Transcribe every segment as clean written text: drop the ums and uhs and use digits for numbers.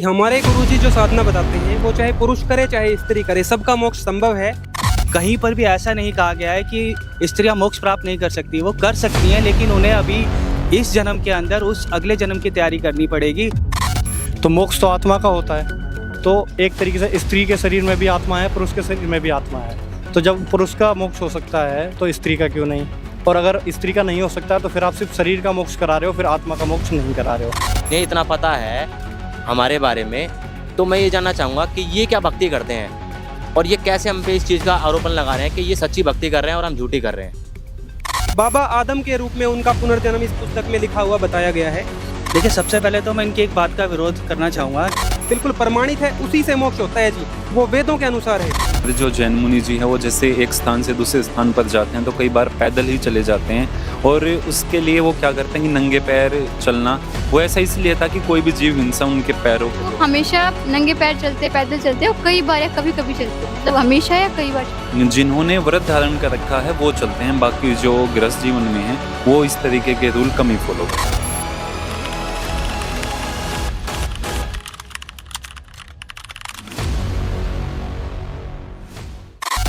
हमारे गुरुजी जो साधना बताते हैं वो चाहे पुरुष करे चाहे स्त्री करे, सबका मोक्ष संभव है। कहीं पर भी ऐसा नहीं कहा गया है कि स्त्रियां मोक्ष प्राप्त नहीं कर सकती। वो कर सकती हैं, लेकिन उन्हें अभी इस जन्म के अंदर उस अगले जन्म की तैयारी करनी पड़ेगी। तो मोक्ष तो आत्मा का होता है, तो एक तरीके से स्त्री के शरीर में भी आत्मा है, पुरुष के शरीर में भी आत्मा है। तो जब पुरुष का मोक्ष हो सकता है तो स्त्री का क्यों नहीं? और अगर स्त्री का नहीं हो सकता तो फिर आप सिर्फ शरीर का मोक्ष करा रहे हो, फिर आत्मा का मोक्ष नहीं करा रहे हो। नहीं इतना पता है हमारे बारे में, तो मैं ये जानना चाहूँगा कि ये क्या भक्ति करते हैं और ये कैसे हम पे इस चीज़ का आरोपण लगा रहे हैं कि ये सच्ची भक्ति कर रहे हैं और हम झूठी कर रहे हैं। बाबा आदम के रूप में उनका पुनर्जन्म इस पुस्तक में लिखा हुआ बताया गया है। देखिए, सबसे पहले तो मैं इनकी एक बात का विरोध करना चाहूँगा। बिल्कुल प्रमाणित है, उसी से मोक्ष होता है जी, वो वेदों के अनुसार है। जो जैन मुनि जी हैं वो जैसे एक स्थान से दूसरे स्थान पर जाते हैं तो कई बार पैदल ही चले जाते हैं, और उसके लिए वो क्या करते हैं कि नंगे पैर चलना, वो ऐसा इसलिए था कि कोई भी जीव हिंसा उनके पैरों को। हमेशा नंगे पैर चलते, पैदल चलते और कई बार या कभी कभी चलते, मतलब हमेशा या कई बार। जिन्होंने व्रत धारण कर रखा है वो चलते हैं, बाकी जो गृहस्थ जीवन में है वो इस तरीके के रूल कम ही फॉलो करते हैं।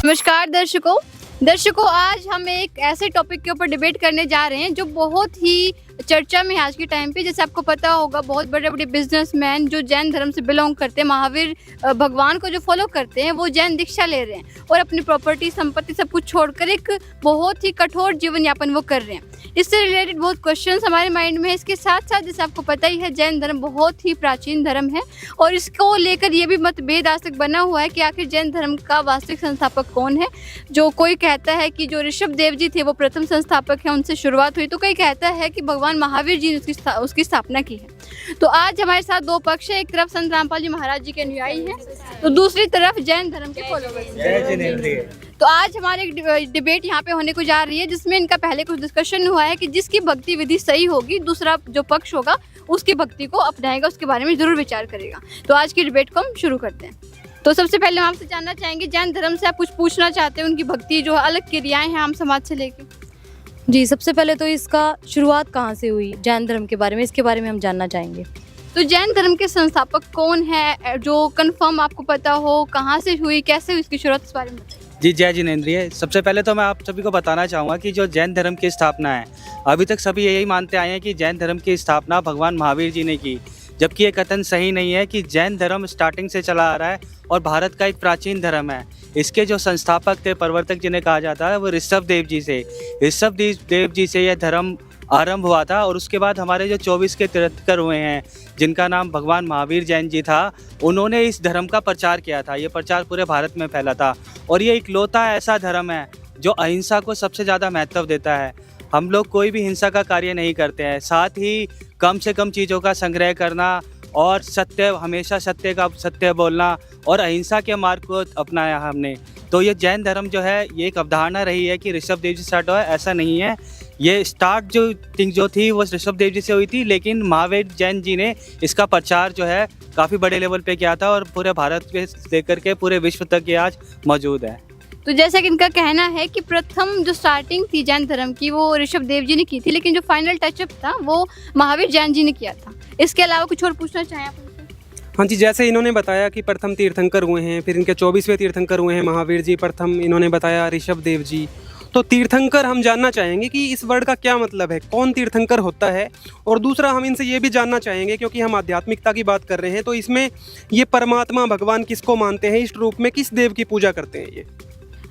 नमस्कार दर्शकों, आज हम एक ऐसे टॉपिक के ऊपर डिबेट करने जा रहे हैं जो बहुत ही चर्चा में है आज के टाइम पे। जैसे आपको पता होगा, बहुत बड़े बड़े बिजनेसमैन जो जैन धर्म से बिलोंग करते हैं, महावीर भगवान को जो फॉलो करते हैं, वो जैन दीक्षा ले रहे हैं और अपनी प्रॉपर्टी, संपत्ति सब कुछ छोड़कर एक बहुत ही कठोर जीवन यापन वो कर रहे हैं। इससे रिलेटेड बहुत क्वेश्चंस हमारे माइंड में है। इसके साथ साथ जैसे आपको पता ही है, जैन धर्म बहुत ही प्राचीन धर्म है और इसको लेकर ये भी मतभेद आज तक बना हुआ है कि आखिर जैन धर्म का वास्तविक संस्थापक कौन है। जो कोई कहता है कि जो ऋषभ देव जी थे वो प्रथम संस्थापक हैं, उनसे शुरुआत हुई, तो कोई कहता है कि भगवान महावीर जी ने उसकी स्थापना की है। तो आज हमारे साथ दो पक्ष है, एक तरफ संत रामपाल जी महाराज जी के अनुयायी हैं, तो दूसरी तरफ जैन धर्म के फॉलोअर्स। तो आज हमारे एक डिबेट यहाँ पे होने को जा रही है, जिसमें इनका पहले कुछ डिस्कशन हुआ है कि जिसकी भक्ति विधि सही होगी, दूसरा जो पक्ष होगा उसकी भक्ति को अपनाएगा, उसके बारे में जरूर विचार करेगा। तो आज की डिबेट को हम शुरू करते हैं। तो सबसे पहले हम आपसे जानना चाहेंगे, जैन धर्म से आप कुछ पूछना चाहते हैं, उनकी भक्ति जो अलग क्रियाएं हैं आम समाज से लेके। जी, सबसे पहले तो इसका शुरुआत कहाँ से हुई जैन धर्म के बारे में, इसके बारे में हम जानना चाहेंगे। तो जैन धर्म के संस्थापक कौन है, जो कंफर्म आपको पता हो, कहाँ से हुई, कैसे हुई, इसकी शुरुआत, इस बारे में बताइए। जी, जय जिनेंद्रिय। सबसे पहले तो मैं आप सभी को बताना चाहूँगा कि जो जैन धर्म की स्थापना है, अभी तक सभी यही मानते आए हैं कि जैन धर्म की स्थापना भगवान महावीर जी ने की, जबकि ये कथन सही नहीं है कि जैन धर्म स्टार्टिंग से चला आ रहा है और भारत का एक प्राचीन धर्म है। इसके जो संस्थापक थे, प्रवर्तक जिन्हें कहा जाता है, वो ऋषभ देव जी से यह धर्म आरंभ हुआ था। और उसके बाद हमारे जो 24 के तीर्थंकर हुए हैं, जिनका नाम भगवान महावीर जैन जी था, उन्होंने इस धर्म का प्रचार किया था। ये प्रचार पूरे भारत में फैला था और ये इकलौता ऐसा धर्म है जो अहिंसा को सबसे ज़्यादा महत्व देता है। हम लोग कोई भी हिंसा का कार्य नहीं करते हैं, साथ ही कम से कम चीज़ों का संग्रह करना और हमेशा सत्य बोलना और अहिंसा के मार्ग को अपनाया हमने। तो ये जैन धर्म जो है, ये एक अवधारणा रही है कि ऋषभ देव जी स्टार्ट हुआ है, ऐसा नहीं है। ये स्टार्ट जो थी वो ऋषभ देव जी से हुई थी, लेकिन महावीर जैन जी ने इसका प्रचार जो है काफ़ी बड़े लेवल पे किया था और पूरे भारत के लेकर के पूरे विश्व तक ये आज मौजूद है। तो जैसा कि इनका कहना है कि प्रथम जो स्टार्टिंग थी जैन धर्म की वो ऋषभ देव जी ने की थी, लेकिन जो फाइनल टचअप था वो महावीर जैन जी ने किया था। इसके अलावा कुछ और पूछना चाहें आप उनसे? हाँ जी, जैसे इन्होंने बताया कि प्रथम तीर्थंकर हुए हैं, फिर इनके 24वें तीर्थंकर हुए हैं महावीर जी, प्रथम इन्होंने बताया ऋषभ देव जी। तो तीर्थंकर हम जानना चाहेंगे कि इस वर्ड का क्या मतलब है, कौन तीर्थंकर होता है। और दूसरा हम इनसे ये भी जानना चाहेंगे, क्योंकि हम आध्यात्मिकता की बात कर रहे हैं, तो इसमें ये परमात्मा भगवान किसको मानते हैं, इस रूप में किस देव की पूजा करते हैं ये?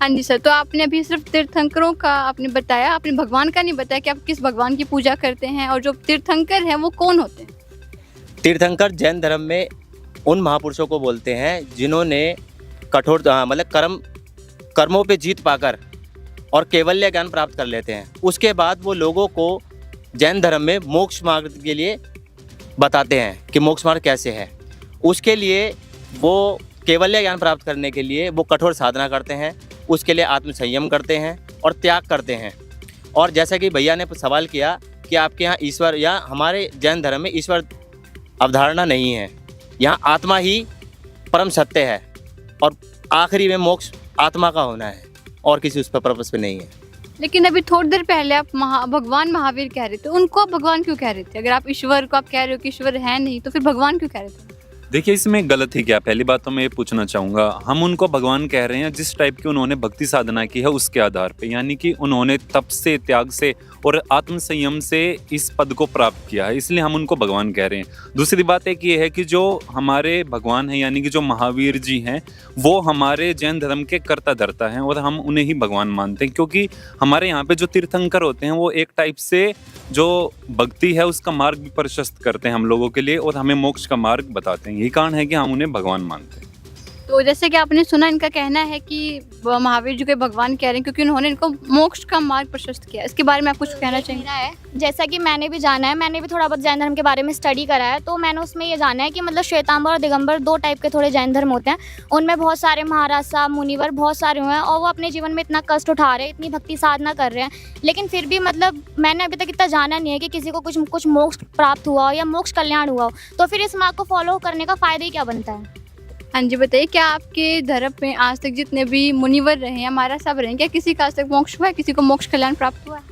हाँ जी सर, तो आपने अभी सिर्फ तीर्थंकरों का आपने बताया, आपने भगवान का नहीं बताया कि आप किस भगवान की पूजा करते हैं, और जो तीर्थंकर हैं वो कौन होते हैं? तीर्थंकर जैन धर्म में उन महापुरुषों को बोलते हैं जिन्होंने कठोर मतलब कर्मों पे जीत पाकर और कैवल्य ज्ञान प्राप्त कर लेते हैं। उसके बाद वो लोगों को जैन धर्म में मोक्ष मार्ग के लिए बताते हैं कि मोक्ष मार्ग कैसे है। उसके लिए वो कैवल्य ज्ञान प्राप्त करने के लिए वो कठोर साधना करते हैं, उसके लिए आत्म संयम करते हैं और त्याग करते हैं। और जैसा कि भैया ने सवाल किया कि आपके यहाँ ईश्वर, या हमारे जैन धर्म में ईश्वर अवधारणा नहीं है, यहाँ आत्मा ही परम सत्य है और आखिरी में मोक्ष आत्मा का होना है और किसी उस पर पर्पस पे नहीं है। लेकिन अभी थोड़ी देर पहले आप भगवान महावीर कह रहे थे, उनको आप भगवान क्यों कह रहे थे? अगर आप ईश्वर को आप कह रहे हो कि ईश्वर है नहीं, तो फिर भगवान क्यों कह रहे थे? देखिए इसमें गलत ही क्या, पहली बात तो मैं ये पूछना चाहूँगा, हम उनको भगवान कह रहे हैं जिस टाइप की उन्होंने भक्ति साधना की है उसके आधार पे, यानी कि उन्होंने तप से, त्याग से और आत्म संयम से इस पद को प्राप्त किया है, इसलिए हम उनको भगवान कह रहे हैं। दूसरी बात एक ये है कि जो हमारे भगवान हैं यानी कि जो महावीर जी हैं वो हमारे जैन धर्म के कर्ता धर्ता हैं और हम उन्हें ही भगवान मानते हैं, क्योंकि हमारे यहाँ पे जो तीर्थंकर होते हैं वो एक टाइप से जो भक्ति है उसका मार्ग भी प्रशस्त करते हैं हम लोगों के लिए और हमें मोक्ष का मार्ग बताते हैं। यही कारण है कि हम उन्हें भगवान मानते हैं। तो जैसे कि आपने सुना, इनका कहना है कि महावीर जी को भगवान कह रहे हैं क्योंकि उन्होंने इनको मोक्ष का मार्ग प्रशस्त किया। इसके बारे में आप कुछ कहना चाहेंगे? मेरा है, जैसा कि मैंने भी जाना है, मैंने भी थोड़ा बहुत जैन धर्म के बारे में स्टडी करा है, तो मैंने उसमें ये जाना है कि मतलब श्वेतांबर और दिगंबर दो टाइप के थोड़े जैन धर्म होते हैं। उनमें बहुत सारे महाराज साहब, मुनिवर बहुत सारे हुए हैं और वो अपने जीवन में इतना कष्ट उठा रहे हैं, इतनी भक्ति साधना कर रहे हैं, लेकिन फिर भी मतलब मैंने अभी तक इतना जाना नहीं है कि किसी को कुछ मोक्ष प्राप्त हुआ हो या मोक्ष कल्याण हुआ हो। तो फिर इस मार्ग को फॉलो करने का फ़ायदा ही क्या बनता है? हाँ जी, बताइए, क्या आपके धर्म में आज तक जितने भी मुनिवर रहे या महाराज साहब रहे, क्या किसी का आज तक मोक्ष हुआ है, किसी को मोक्ष कल्याण प्राप्त हुआ है?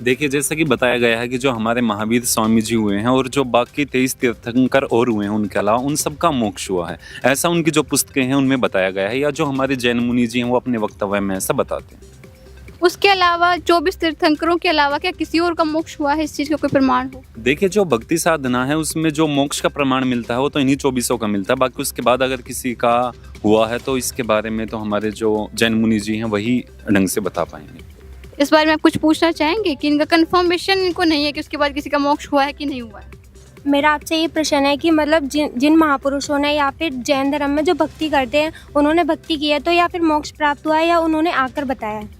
देखिए जैसा कि बताया गया है कि जो हमारे महावीर स्वामी जी हुए हैं और जो बाकी 23 तीर्थंकर और हुए हैं उनके अलावा उन सब का मोक्ष हुआ है, ऐसा उनकी जो पुस्तकें हैं उनमें बताया गया है, या जो हमारे जैन मुनि जी हैं वो अपने वक्तव्य में ऐसा बताते हैं। उसके अलावा 24 तीर्थंकरों के अलावा क्या किसी और का मोक्ष हुआ है, इस चीज़ का कोई प्रमाण हो? देखिए जो भक्ति साधना है उसमें जो मोक्ष का प्रमाण मिलता है वो तो इन्हीं 24 का मिलता है, बाकी उसके बाद अगर किसी का हुआ है तो इसके बारे में तो हमारे जो जैन मुनि जी हैं वही ढंग से बता पाएंगे। इस बारे में आप कुछ पूछना चाहेंगे कि इनका कंफर्मेशन इनको नहीं है कि उसके बाद किसी का मोक्ष हुआ है कि नहीं हुआ है? मेरा आपसे ये प्रश्न है कि मतलब जिन महापुरुषों ने या फिर जैन धर्म में जो भक्ति करते हैं उन्होंने भक्ति की है तो या फिर मोक्ष प्राप्त हुआ है या उन्होंने आकर बताया है?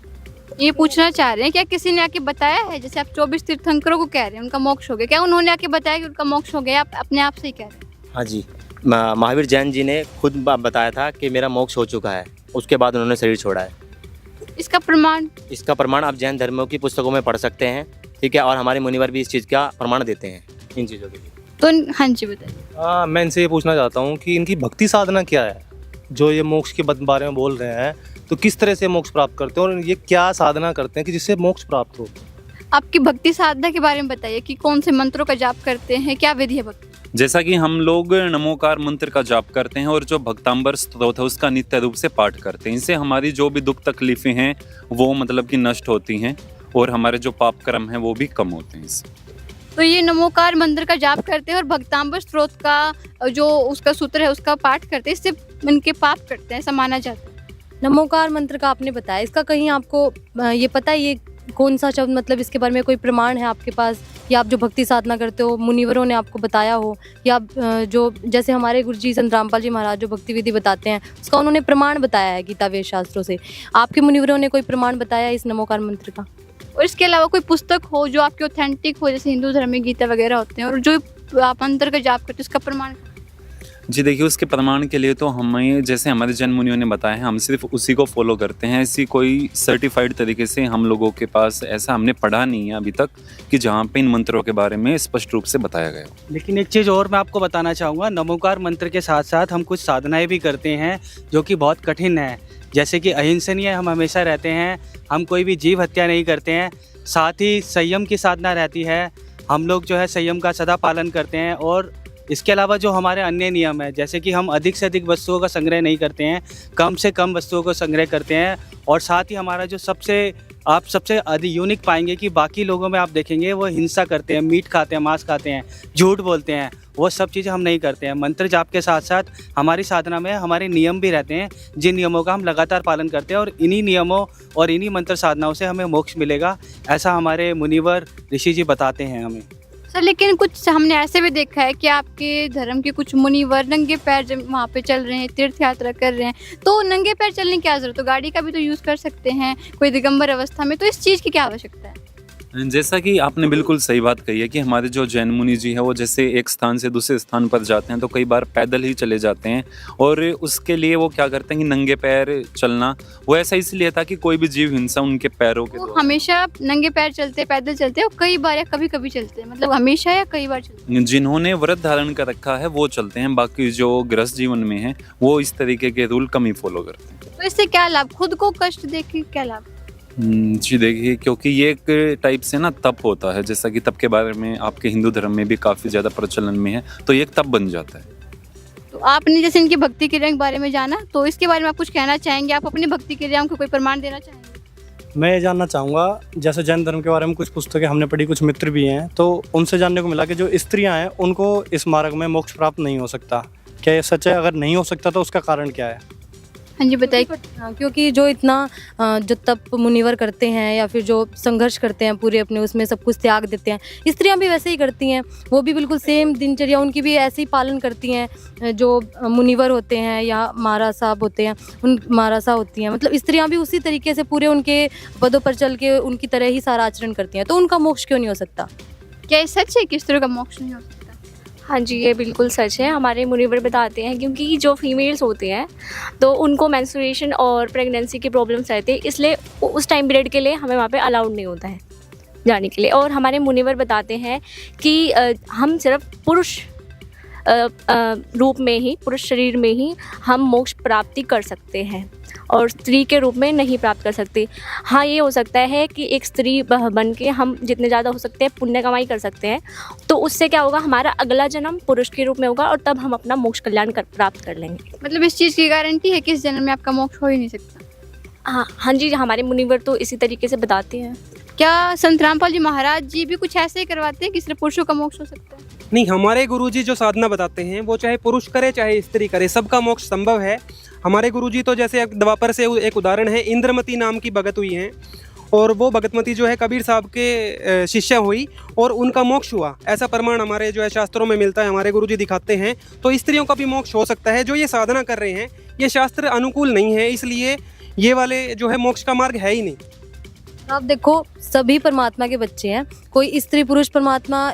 ये पूछना चाह रहे हैं क्या किसी ने आके बताया है? जैसे आप 24 तीर्थंकरों को कह रहे हैं उनका मोक्ष हो गया, क्या उन्होंने आके बताया कि उनका मोक्ष हो गया? आप अपने आप से ही कह रहे हैं? हाँ जी, महावीर जैन जी ने खुद बताया था कि मेरा मोक्ष हो चुका है, उसके बाद उन्होंने शरीर छोड़ा है। इसका प्रमाण? इसका प्रमाण आप जैन धर्मों की पुस्तकों में पढ़ सकते हैं, ठीक है, और हमारे मुनिवर भी इस चीज़ का प्रमाण देते हैं इन चीज़ों के लिए। तो हाँ जी बताइए। मैं इनसे ये पूछना चाहता हूँ कि इनकी भक्ति साधना क्या है, जो ये मोक्ष के बारे में बोल रहे हैं, तो किस तरह से मोक्ष प्राप्त करते हैं और ये क्या साधना करते हैं कि जिससे मोक्ष प्राप्त हो? आपकी भक्ति साधना के बारे में बताइए कि कौन से मंत्रों का जाप करते हैं, क्या विधि है भक्ति? जैसा कि हम लोग नमोकार मंत्र का जाप करते हैं और जो भक्तांबर स्तोत्र है उसका नित्य रूप से पाठ करते हैं, इससे हमारी जो भी दुख तकलीफें हैं वो मतलब कि नष्ट होती हैं और हमारे जो पाप कर्म हैं वो भी कम होते हैं इससे। तो ये नमोकार मंत्र का जाप करते हैं और भक्तांबर स्त्रोत का जो उसका सूत्र है उसका पाठ करते हैं, इससे उनके पाप करते हैं, ऐसा माना जाता है। नमोकार मंत्र का आपने बताया, इसका कहीं आपको ये पता है ये कौन सा शब्द, मतलब इसके बारे में कोई प्रमाण है आपके पास, या आप जो भक्ति साधना करते हो मुनिवरों ने आपको बताया हो, या जो जैसे हमारे गुरुजी संत रामपाल जी महाराज जो भक्ति विधि बताते हैं उसका उन्होंने प्रमाण बताया है गीता वेद शास्त्रों से, आपके मुनिवरों ने कोई प्रमाण बताया इस नमोकार मंत्र का? और इसके अलावा कोई पुस्तक हो जो आपके ऑथेंटिक हो, जैसे हिंदू धर्म में गीता वगैरह होते हैं, और जो आप मंत्र का जाप करते हैं उसका प्रमाण? जी देखिए उसके प्रमाण के लिए तो हमें जैसे हमारे जैन मुनियों ने बताया है हम सिर्फ उसी को फॉलो करते हैं, ऐसी कोई सर्टिफाइड तरीके से हम लोगों के पास ऐसा हमने पढ़ा नहीं है अभी तक कि जहाँ पे इन मंत्रों के बारे में स्पष्ट रूप से बताया गया हो। लेकिन एक चीज़ और मैं आपको बताना चाहूँगा, नमोकार मंत्र के साथ साथ हम कुछ साधनाएं भी करते हैं जो कि बहुत कठिन है, जैसे कि अहिंसनीय हम हमेशा रहते हैं, हम कोई भी जीव हत्या नहीं करते हैं, साथ ही संयम की साधना रहती है, हम लोग जो है संयम का सदा पालन करते हैं, और इसके अलावा जो हमारे अन्य नियम है जैसे कि हम अधिक से अधिक वस्तुओं का संग्रह नहीं करते हैं, कम से कम वस्तुओं को संग्रह करते हैं, और साथ ही हमारा जो सबसे अधिक यूनिक पाएंगे कि बाकी लोगों में आप देखेंगे वो हिंसा करते हैं, मीट खाते हैं, मांस खाते हैं, झूठ बोलते हैं, वो सब चीज़ें हम नहीं करते हैं। मंत्र जाप के साथ साथ हमारी साधना में हमारे नियम भी रहते हैं जिन नियमों का हम लगातार पालन करते हैं, और इन्हीं नियमों और इन्हीं मंत्र साधनाओं से हमें मोक्ष मिलेगा, ऐसा हमारे मुनिवर ऋषि जी बताते हैं हमें। सर लेकिन कुछ हमने ऐसे भी देखा है कि आपके धर्म के कुछ मुनिवर नंगे पैर जब वहाँ पे चल रहे हैं, तीर्थ यात्रा कर रहे हैं, तो नंगे पैर चलने की क्या जरूरत है? गाड़ी का भी तो यूज़ कर सकते हैं कोई दिगंबर अवस्था में, तो इस चीज़ की क्या आवश्यकता है? जैसा कि आपने बिल्कुल सही बात कही है कि हमारे जो जैन मुनि जी है वो जैसे एक स्थान से दूसरे स्थान पर जाते हैं तो कई बार पैदल ही चले जाते हैं, और उसके लिए वो क्या करते हैं कि नंगे पैर चलना वो ऐसा इसलिए था कि कोई भी जीव हिंसा उनके पैरों के वो हमेशा नंगे पैर चलते, पैदल चलते हैं, और कई बार या कभी कभी चलते हैं, मतलब हमेशा या कई बार चलते हैं? जिन्होंने व्रत धारण कर रखा है वो चलते हैं, बाकी जो गृहस्थ जीवन में है वो इस तरीके के रूल कम ही फॉलो करते हैं। तो इससे क्या लाभ, खुद को कष्ट दे के क्या लाभ? जी देखिए क्योंकि ये एक टाइप से ना तप होता है, जैसा कि तप के बारे में आपके हिंदू धर्म में भी काफ़ी ज़्यादा प्रचलन में है, तो ये एक तप बन जाता है। तो आपने जैसे इनकी भक्ति क्रिया के बारे में जाना, तो इसके बारे में आप कुछ कहना चाहेंगे? आप अपनी भक्ति क्रियाओं को कोई प्रमाण देना चाहेंगे? मैं ये जानना चाहूँगा, जैसे जैन धर्म के बारे में कुछ पुस्तकें हमने पढ़ी, कुछ मित्र भी हैं, तो उनसे जानने को मिला कि जो स्त्रियां हैं उनको इस मार्ग में मोक्ष प्राप्त नहीं हो सकता। क्या ये सच है? अगर नहीं हो सकता तो उसका कारण क्या है? हाँ जी बताइए। हाँ, क्योंकि जो इतना जो तप मुनिवर करते हैं या फिर जो संघर्ष करते हैं पूरे अपने उसमें सब कुछ त्याग देते हैं, स्त्रियां भी वैसे ही करती हैं। वो भी बिल्कुल सेम दिनचर्या उनकी भी ऐसे ही पालन करती हैं जो मुनिवर होते हैं या महाराज साहब होते हैं, उन महाराजा होती हैं। मतलब स्त्रियां भी उसी तरीके से पूरे उनके पदों पर चल के उनकी तरह ही सारा आचरण करती हैं, तो उनका मोक्ष क्यों नहीं हो सकता? क्या ये सच है कि इस तरह का मोक्ष नहीं हो सकता? हाँ जी, ये बिल्कुल सच है। हमारे मुनिवर बताते हैं, क्योंकि जो फीमेल्स होते हैं तो उनको मेंस्ट्रुएशन और प्रेगनेंसी की प्रॉब्लम्स रहती है, इसलिए उस टाइम पीरियड के लिए हमें वहाँ पे अलाउड नहीं होता है जाने के लिए। और हमारे मुनिवर बताते हैं कि हम सिर्फ पुरुष रूप में ही, पुरुष शरीर में ही हम मोक्ष प्राप्ति कर सकते हैं और स्त्री के रूप में नहीं प्राप्त कर सकती। हाँ, ये हो सकता है कि एक स्त्री बन के हम जितने ज़्यादा हो सकते हैं पुण्य कमाई कर सकते हैं, तो उससे क्या होगा, हमारा अगला जन्म पुरुष के रूप में होगा और तब हम अपना मोक्ष कल्याण प्राप्त कर लेंगे। मतलब इस चीज़ की गारंटी है कि इस जन्म में आपका मोक्ष हो ही नहीं सकता? हाँ जी, हमारे मुनिवर तो इसी तरीके से बताते हैं। क्या संत रामपाल जी महाराज जी भी कुछ ऐसे ही करवाते हैं कि सिर्फ पुरुषों का मोक्ष हो सकता है? नहीं, हमारे गुरुजी जो साधना बताते हैं वो चाहे पुरुष करे चाहे स्त्री करे, सबका मोक्ष संभव है। हमारे गुरुजी तो जैसे द्वापर से एक उदाहरण है, इंद्रमती नाम की भगत हुई हैं और वो भगतमती जो है कबीर साहब के शिष्य हुई और उनका मोक्ष हुआ। ऐसा प्रमाण हमारे जो है शास्त्रों में मिलता है, हमारे गुरुजी दिखाते हैं। तो स्त्रियों का भी मोक्ष हो सकता है। जो ये साधना कर रहे हैं ये शास्त्र अनुकूल नहीं है, इसलिए ये वाले जो है मोक्ष का मार्ग है ही नहीं। आप देखो, सभी परमात्मा के बच्चे हैं, कोई स्त्री पुरुष परमात्मा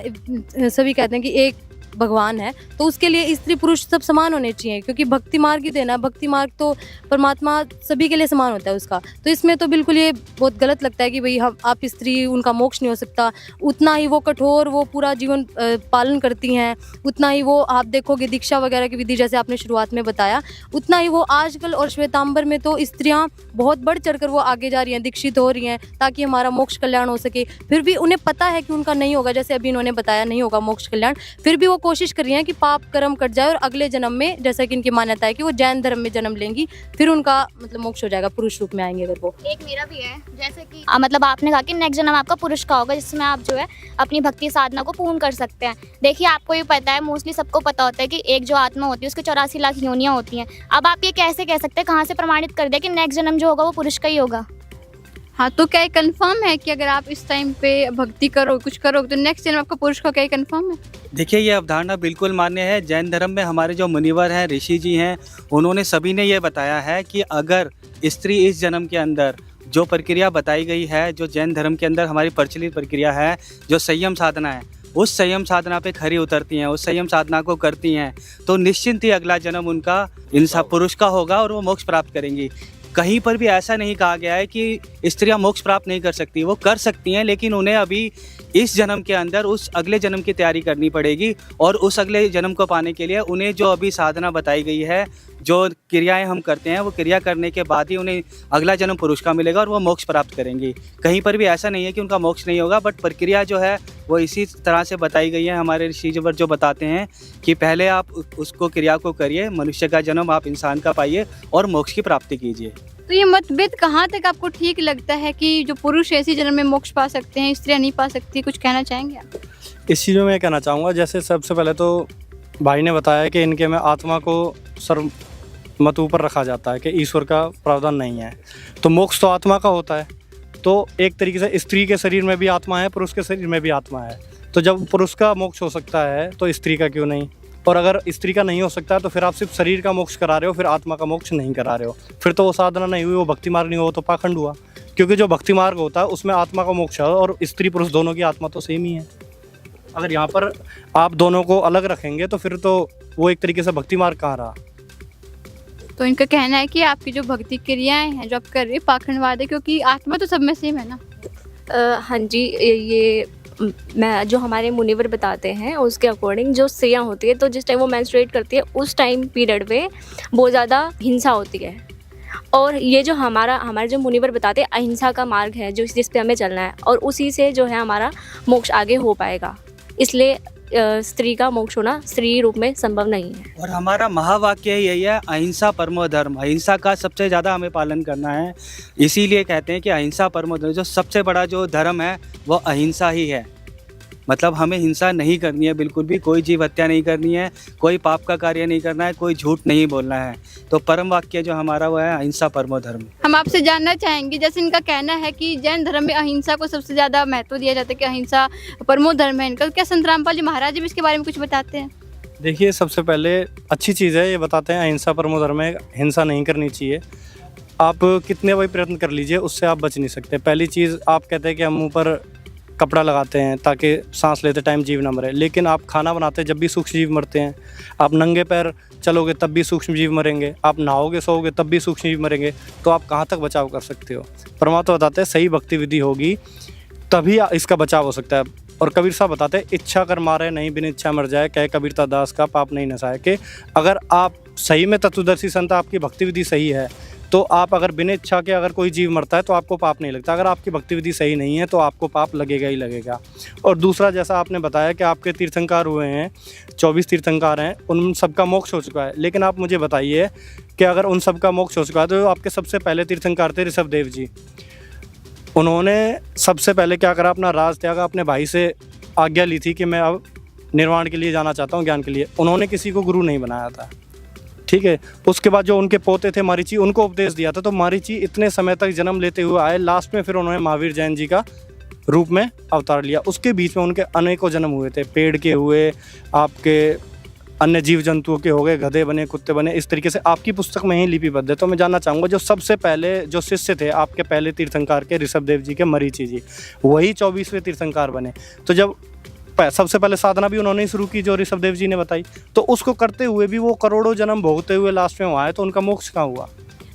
सभी कहते हैं कि एक भगवान है, तो उसके लिए स्त्री पुरुष सब समान होने चाहिए, क्योंकि भक्ति मार्ग ही देना, भक्ति मार्ग तो परमात्मा सभी के लिए समान होता है उसका। तो इसमें तो बिल्कुल ये बहुत गलत लगता है कि भाई हम आप स्त्री, उनका मोक्ष नहीं हो सकता। उतना ही वो कठोर, वो पूरा जीवन पालन करती हैं, उतना ही वो आप देखोगे दीक्षा वगैरह की विधि जैसे आपने शुरुआत में बताया, उतना ही वो आजकल और श्वेतांबर में तो स्त्रियाँ बहुत बढ़ चढ़ कर वो आगे जा रही हैं, दीक्षित हो रही हैं ताकि हमारा मोक्ष कल्याण हो सके। फिर भी उन्हें पता है कि उनका नहीं होगा, जैसे अभी इन्होंने बताया नहीं होगा मोक्ष कल्याण, फिर भी वो कोशिश कर रही हैं कि पाप कर्म कट जाए और अगले जन्म में, जैसा कि इनकी मान्यता है कि वो जैन धर्म में जन्म लेंगी, फिर उनका मतलब मोक्ष हो जाएगा, पुरुष रूप में आएंगे अगर वो। एक मेरा भी है, जैसे कि मतलब आपने कहा कि नेक्स्ट जन्म आपका पुरुष का होगा, जिसमें आप जो है अपनी भक्ति साधना को पूर्ण कर सकते हैं। देखिए, आपको ये पता है, मोस्टली सबको पता होता है कि एक जो आत्मा होती है उसके 84 लाख योनियाँ होती हैं। अब आप ये कैसे कह सकते हैं, कहाँ से प्रमाणित कर दिया कि नेक्स्ट जन्म जो होगा वो पुरुष का ही होगा? हाँ, तो क्या ये कंफर्म है कि अगर आप इस टाइम पे भक्ति करो, कुछ करो, तो नेक्स्ट जन्म आपका पुरुष का, क्या ये कंफर्म है? देखिए, ये अवधारणा बिल्कुल मान्य है। जैन धर्म में हमारे जो मुनिवर हैं, ऋषि जी हैं, उन्होंने सभी ने ये बताया है कि अगर स्त्री इस जन्म के अंदर जो प्रक्रिया बताई गई है, जो जैन धर्म के अंदर हमारी प्रचलित प्रक्रिया है, जो संयम साधना है, उस संयम साधना पे खरी उतरती हैं, उस संयम साधना को करती हैं, तो निश्चिंत ही अगला जन्म उनका इंसान पुरुष का होगा और वो मोक्ष प्राप्त करेंगी। कहीं पर भी ऐसा नहीं कहा गया है कि स्त्रियां मोक्ष प्राप्त नहीं कर सकती, वो कर सकती हैं, लेकिन उन्हें अभी इस जन्म के अंदर उस अगले जन्म की तैयारी करनी पड़ेगी और उस अगले जन्म को पाने के लिए उन्हें जो अभी साधना बताई गई है, जो क्रियाएं हम करते हैं, वो क्रिया करने के बाद ही उन्हें अगला जन्म पुरुष का मिलेगा और वो मोक्ष प्राप्त करेंगी। कहीं पर भी ऐसा नहीं है कि उनका मोक्ष नहीं होगा, बट प्रक्रिया जो है वो इसी तरह से बताई गई है। हमारे ऋषि जो बताते हैं कि पहले आप उसको क्रिया को करिए, मनुष्य का जन्म आप इंसान का पाइए और मोक्ष की प्राप्ति कीजिए। तो ये मतभेद कहाँ तक आपको ठीक लगता है कि जो पुरुष ऐसी जन्म में मोक्ष पा सकते हैं, स्त्रियाँ नहीं पा सकती? कुछ कहना चाहेंगे आप? इस चीज़ में मैं कहना चाहूँगा, जैसे सबसे पहले तो भाई ने बताया कि इनके में आत्मा को सर्वमत ऊपर रखा जाता है कि ईश्वर का प्रावधान नहीं है, तो मोक्ष तो आत्मा का होता है। तो एक तरीके से स्त्री के शरीर में भी आत्मा है, पुरुष के शरीर में भी आत्मा है। तो जब पुरुष का मोक्ष हो सकता है तो स्त्री का क्यों नहीं? और अगर स्त्री का नहीं हो सकता तो फिर आप सिर्फ शरीर का मोक्ष करा रहे हो, फिर आत्मा का मोक्ष नहीं करा रहे हो। फिर तो वो साधना नहीं हुई, वो भक्ति मार्ग नहीं हुआ, तो पाखंड हुआ। क्योंकि जो भक्ति मार्ग होता है उसमें आत्मा का मोक्ष है और स्त्री पुरुष दोनों की आत्मा तो सेम ही है। अगर यहाँ पर आप दोनों को अलग रखेंगे तो फिर तो वो एक तरीके से भक्ति मार्ग कहाँ रहा? तो इनका कहना है कि आपकी जो भक्ति क्रियाएं हैं जो आप कर रहे हैं पाखंडवाद है, क्योंकि आत्मा तो सब में सेम है ना। हाँ जी, ये मैं जो हमारे मुनिवर बताते हैं उसके अकॉर्डिंग जो स्त्रियाँ होती है, तो जिस टाइम वो मेंस्ट्रुएट करती है उस टाइम पीरियड में बहुत ज़्यादा हिंसा होती है। और ये जो हमारे जो मुनिवर बताते हैं अहिंसा का मार्ग है जो जिस पे हमें चलना है, और उसी से जो है हमारा मोक्ष आगे हो पाएगा। इसलिए स्त्री का मोक्ष होना स्त्री रूप में संभव नहीं है। और हमारा महावाक्य यही है, अहिंसा परमो धर्म। अहिंसा का सबसे ज़्यादा हमें पालन करना है, इसीलिए कहते हैं कि अहिंसा परमो धर्म। जो सबसे बड़ा जो धर्म है वो अहिंसा ही है। मतलब हमें हिंसा नहीं करनी है बिल्कुल भी, कोई जीव हत्या नहीं करनी है, कोई पाप का कार्य नहीं करना है, कोई झूठ नहीं बोलना है। तो परम वाक्य जो हमारा वो है अहिंसा परमो धर्म। हम आपसे जानना चाहेंगे, जैसे इनका कहना है कि जैन धर्म में अहिंसा को सबसे ज़्यादा महत्व दिया जाता है कि अहिंसा परमो धर्म है इनका, क्या संत रामपाल जी महाराज भी इसके बारे में कुछ बताते हैं? देखिए, सबसे पहले अच्छी चीज़ है, ये बताते हैं अहिंसा परमो धर्म है, हिंसा नहीं करनी चाहिए। आप कितने भी प्रयत्न कर लीजिए, उससे आप बच नहीं सकते। पहली चीज़, आप कहते हैं कि हम ऊपर कपड़ा लगाते हैं ताकि सांस लेते टाइम जीव ना मरे, लेकिन आप खाना बनाते हैं जब भी सूक्ष्म जीव मरते हैं। आप नंगे पैर चलोगे तब भी सूक्ष्म जीव मरेंगे, आप नहाओगे सोओगे तब भी सूक्ष्म जीव मरेंगे, तो आप कहाँ तक बचाव कर सकते हो? परमात्मा बताते हैं सही भक्ति विधि होगी तभी इसका बचाव हो सकता है। और कबीर साहब बताते हैं, इच्छा कर मारे नहीं बिन इच्छा मर जाए, कह कबीरता दास का पाप नहीं नसाए। कि अगर आप सही में तत्वदर्शी संत, आपकी भक्ति विधि सही है, तो आप अगर बिना इच्छा के अगर कोई जीव मरता है तो आपको पाप नहीं लगता। अगर आपकी भक्ति विधि सही नहीं है तो आपको पाप लगेगा ही लगेगा। और दूसरा, जैसा आपने बताया कि आपके तीर्थंकर हुए हैं, 24 तीर्थंकर हैं, उन सबका मोक्ष हो चुका है। लेकिन आप मुझे बताइए कि अगर उन सबका मोक्ष हो चुका है तो आपके सबसे पहले तीर्थंकर थे ऋषभ देव जी। उन्होंने सबसे पहले क्या करा, अपना राज त्यागा, अपने भाई से आज्ञा ली थी कि मैं अब निर्वाण के लिए जाना चाहता हूँ, ज्ञान के लिए। उन्होंने किसी को गुरु नहीं बनाया था, ठीक है। उसके बाद जो उनके पोते थे मारीची, उनको उपदेश दिया था। तो मारीची इतने समय तक जन्म लेते हुए आए, लास्ट में फिर उन्होंने महावीर जैन जी का रूप में अवतार लिया। उसके बीच में उनके अनेकों जन्म हुए थे, पेड़ के हुए, आपके अन्य जीव जंतुओं के हो गए, गधे बने, कुत्ते बने, इस तरीके से आपकी पुस्तक में ही लिपिबद्ध है। तो मैं जानना चाहूँगा, जो सबसे पहले जो शिष्य थे आपके पहले तीर्थंकर के, ऋषभ देव जी के मरीची जी, वही 24वें तीर्थंकर बने। तो जब सबसे पहले साधना भी उन्होंने ही शुरू की जो ऋषभ देव जी ने बताई, तो उसको करते हुए भी वो करोड़ों जन्म भोगते हुए लास्ट में वहाँ है, तो उनका मोक्ष कहाँ हुआ?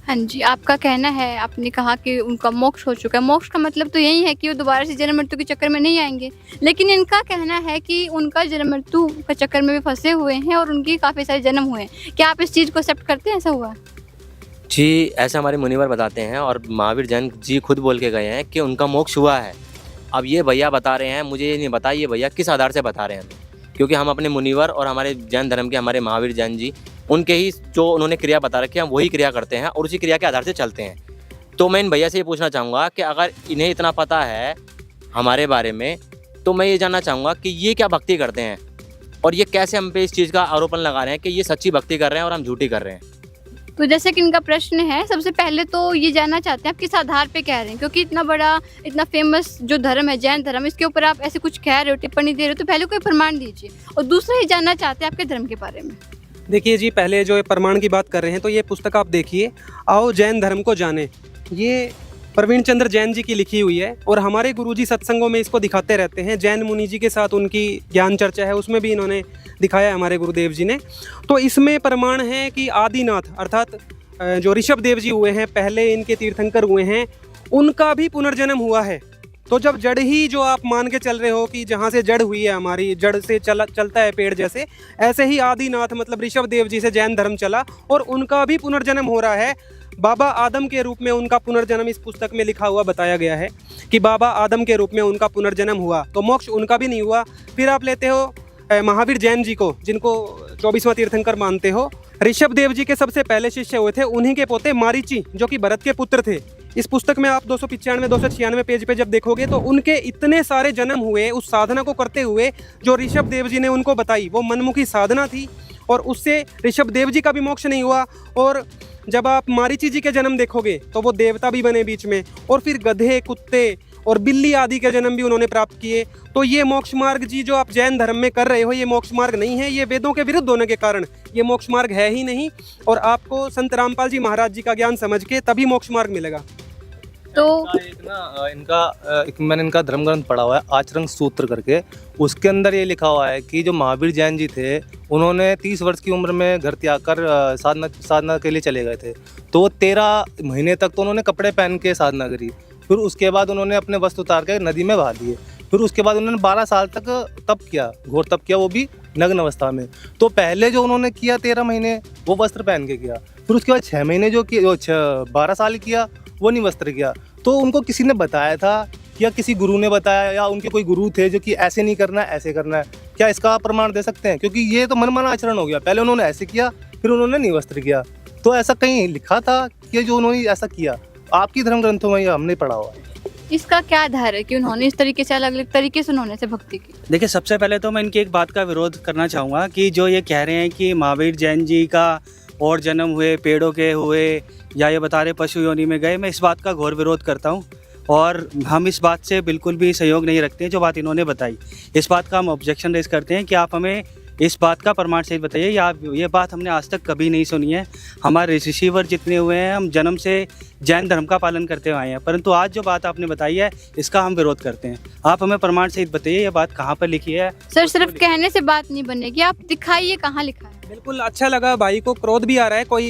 हाँ जी, आपका कहना है, आपने कहा कि उनका मोक्ष हो चुका है। मोक्ष का मतलब तो यही है कि वो दोबारा से जन्म मृत्यु के चक्कर में नहीं आएंगे। लेकिन इनका कहना है कि उनका जन्म मृत्यु के चक्कर में भी फंसे हुए हैं और उनकी काफ़ी सारे जन्म हुए हैं। क्या आप इस चीज़ को एक्सेप्ट करते हैं, ऐसा हुआ? जी, ऐसा हमारे मुनिवर बताते हैं और महावीर जैन जी खुद बोल के गए हैं कि उनका मोक्ष हुआ है। अब ये भैया बता रहे हैं, मुझे ये नहीं बता ये भैया किस आधार से बता रहे हैं हमें, क्योंकि हम अपने मुनिवर और हमारे जैन धर्म के हमारे महावीर जैन जी, उनके ही जो उन्होंने क्रिया बता रखी है, हम वही क्रिया करते हैं और उसी क्रिया के आधार से चलते हैं। तो मैं इन भैया से ये पूछना चाहूँगा कि अगर इन्हें इतना पता है हमारे बारे में, तो मैं ये जानना चाहूँगा कि ये क्या भक्ति करते हैं और ये कैसे हम पे इस चीज़ का आरोपण लगा रहे हैं कि ये सच्ची भक्ति कर रहे हैं और हम झूठी कर रहे हैं। तो जैसे कि इनका प्रश्न है, सबसे पहले तो ये जानना चाहते हैं आप किस आधार पे कह रहे हैं, क्योंकि इतना बड़ा, इतना फेमस जो धर्म है जैन धर्म, इसके ऊपर आप ऐसे कुछ कह रहे हो, टिप्पणी दे रहे हो, तो पहले कोई प्रमाण दीजिए। और दूसरा ये जानना चाहते हैं आपके धर्म के बारे में। देखिए जी, पहले जो प्रमाण की बात कर रहे हैं, तो ये पुस्तक आप देखिए, आओ जैन धर्म को जाने, ये प्रवीण चंद्र जैन जी की लिखी हुई है। और हमारे गुरुजी सत्संगों में इसको दिखाते रहते हैं। जैन मुनि जी के साथ उनकी ज्ञान चर्चा है, उसमें भी इन्होंने दिखाया है हमारे गुरुदेव जी ने। तो इसमें प्रमाण है कि आदिनाथ अर्थात जो ऋषभ देव जी हुए हैं, पहले इनके तीर्थंकर हुए हैं, उनका भी पुनर्जन्म हुआ है। तो जब जड़ ही जो आप मान के चल रहे हो कि जहाँ से जड़ हुई है, हमारी जड़ से चलता है पेड़ जैसे, ऐसे ही आदिनाथ मतलब ऋषभ देव जी से जैन धर्म चला और उनका भी पुनर्जन्म हो रहा है। बाबा आदम के रूप में उनका पुनर्जन्म इस पुस्तक में लिखा हुआ बताया गया है कि बाबा आदम के रूप में उनका पुनर्जन्म हुआ, तो मोक्ष उनका भी नहीं हुआ। फिर आप लेते हो महावीर जैन जी को, जिनको 24वां तीर्थंकर मानते हो। ऋषभ देव जी के सबसे पहले शिष्य हुए थे उन्हीं के पोते मारीची, जो कि भरत के पुत्र थे। इस पुस्तक में आप 295-296 पेज पे जब देखोगे तो उनके इतने सारे जन्म हुए उस साधना को करते हुए जो ऋषभ देव जी ने उनको बताई, वो मनमुखी साधना थी और उससे ऋषभ देव जी का भी मोक्ष नहीं हुआ। और जब आप मारीची जी के जन्म देखोगे तो वो देवता भी बने बीच में, और फिर गधे, कुत्ते और बिल्ली आदि के जन्म भी उन्होंने प्राप्त किए। तो ये मोक्ष मार्ग जी जो आप जैन धर्म में कर रहे हो, ये मोक्ष मार्ग नहीं है, ये वेदों के विरुद्ध होने के कारण ये मोक्ष मार्ग है ही नहीं। और आपको संत रामपाल जी महाराज जी का ज्ञान समझ के तभी मोक्ष मार्ग मिलेगा। तो मैंने इनका धर्म ग्रंथ पढ़ा हुआ है, आचरण सूत्र करके। उसके अंदर ये लिखा हुआ है कि जो महावीर जैन जी थे, उन्होंने 30 वर्ष की उम्र में घर त्याग कर साधना के लिए चले गए थे। तो वो 13 महीने तक तो उन्होंने कपड़े पहन के साधना करी। फिर उसके बाद उन्होंने अपने वस्त्र उतार के नदी में बहा दिए। फिर उसके बाद उन्होंने 12 साल तक तप किया, घोर तप किया, वो भी नग्न अवस्था में। तो पहले जो उन्होंने किया 13 महीने वो वस्त्र पहन के किया। फिर उसके बाद 6 महीने जो 12 साल किया वो नहीं वस्त्र किया। तो उनको किसी ने बताया था या किसी गुरु ने बताया या उनके कोई गुरु थे जो कि ऐसे नहीं करना है, ऐसे करना है? क्या इसका आप प्रमाण दे सकते हैं? क्योंकि ये तो मनमाना आचरण हो गया। पहले उन्होंने ऐसे किया, फिर उन्होंने निवस्त्र किया। तो ऐसा कहीं लिखा था कि जो उन्होंने ऐसा किया? आपकी धर्म ग्रंथों में ये हमने पढ़ा हुआ है। इसका क्या आधार है कि उन्होंने इस तरीके से अलग अलग तरीके से उन्होंने से भक्ति की? देखिए, सबसे पहले तो मैं इनकी एक बात का विरोध करना चाहूँगा कि जो ये कह रहे हैं कि महावीर जैन जी का और जन्म हुए, पेड़ों के हुए, या ये बता रहे पशु योनि में गए, मैं इस बात का घोर विरोध करता हूँ और हम इस बात से बिल्कुल भी सहयोग नहीं रखते हैं जो बात इन्होंने बताई। इस बात का हम ऑब्जेक्शन रेज करते हैं कि आप हमें इस बात का प्रमाण सहित बताइए। या ये बात हमने आज तक कभी नहीं सुनी है। हमारे ऋषिवर जितने हुए हैं, हम जन्म से जैन धर्म का पालन करते हुए आए हैं, परंतु आज जो बात आपने बताई है इसका हम विरोध करते हैं। आप हमें प्रमाण सहित बताइए ये बात कहाँ पर लिखी है। सर, सिर्फ कहने से बात नहीं बनेगी, आप दिखाइए कहाँ लिखा है। बिल्कुल अच्छा लगा, भाई को क्रोध भी आ रहा है, कोई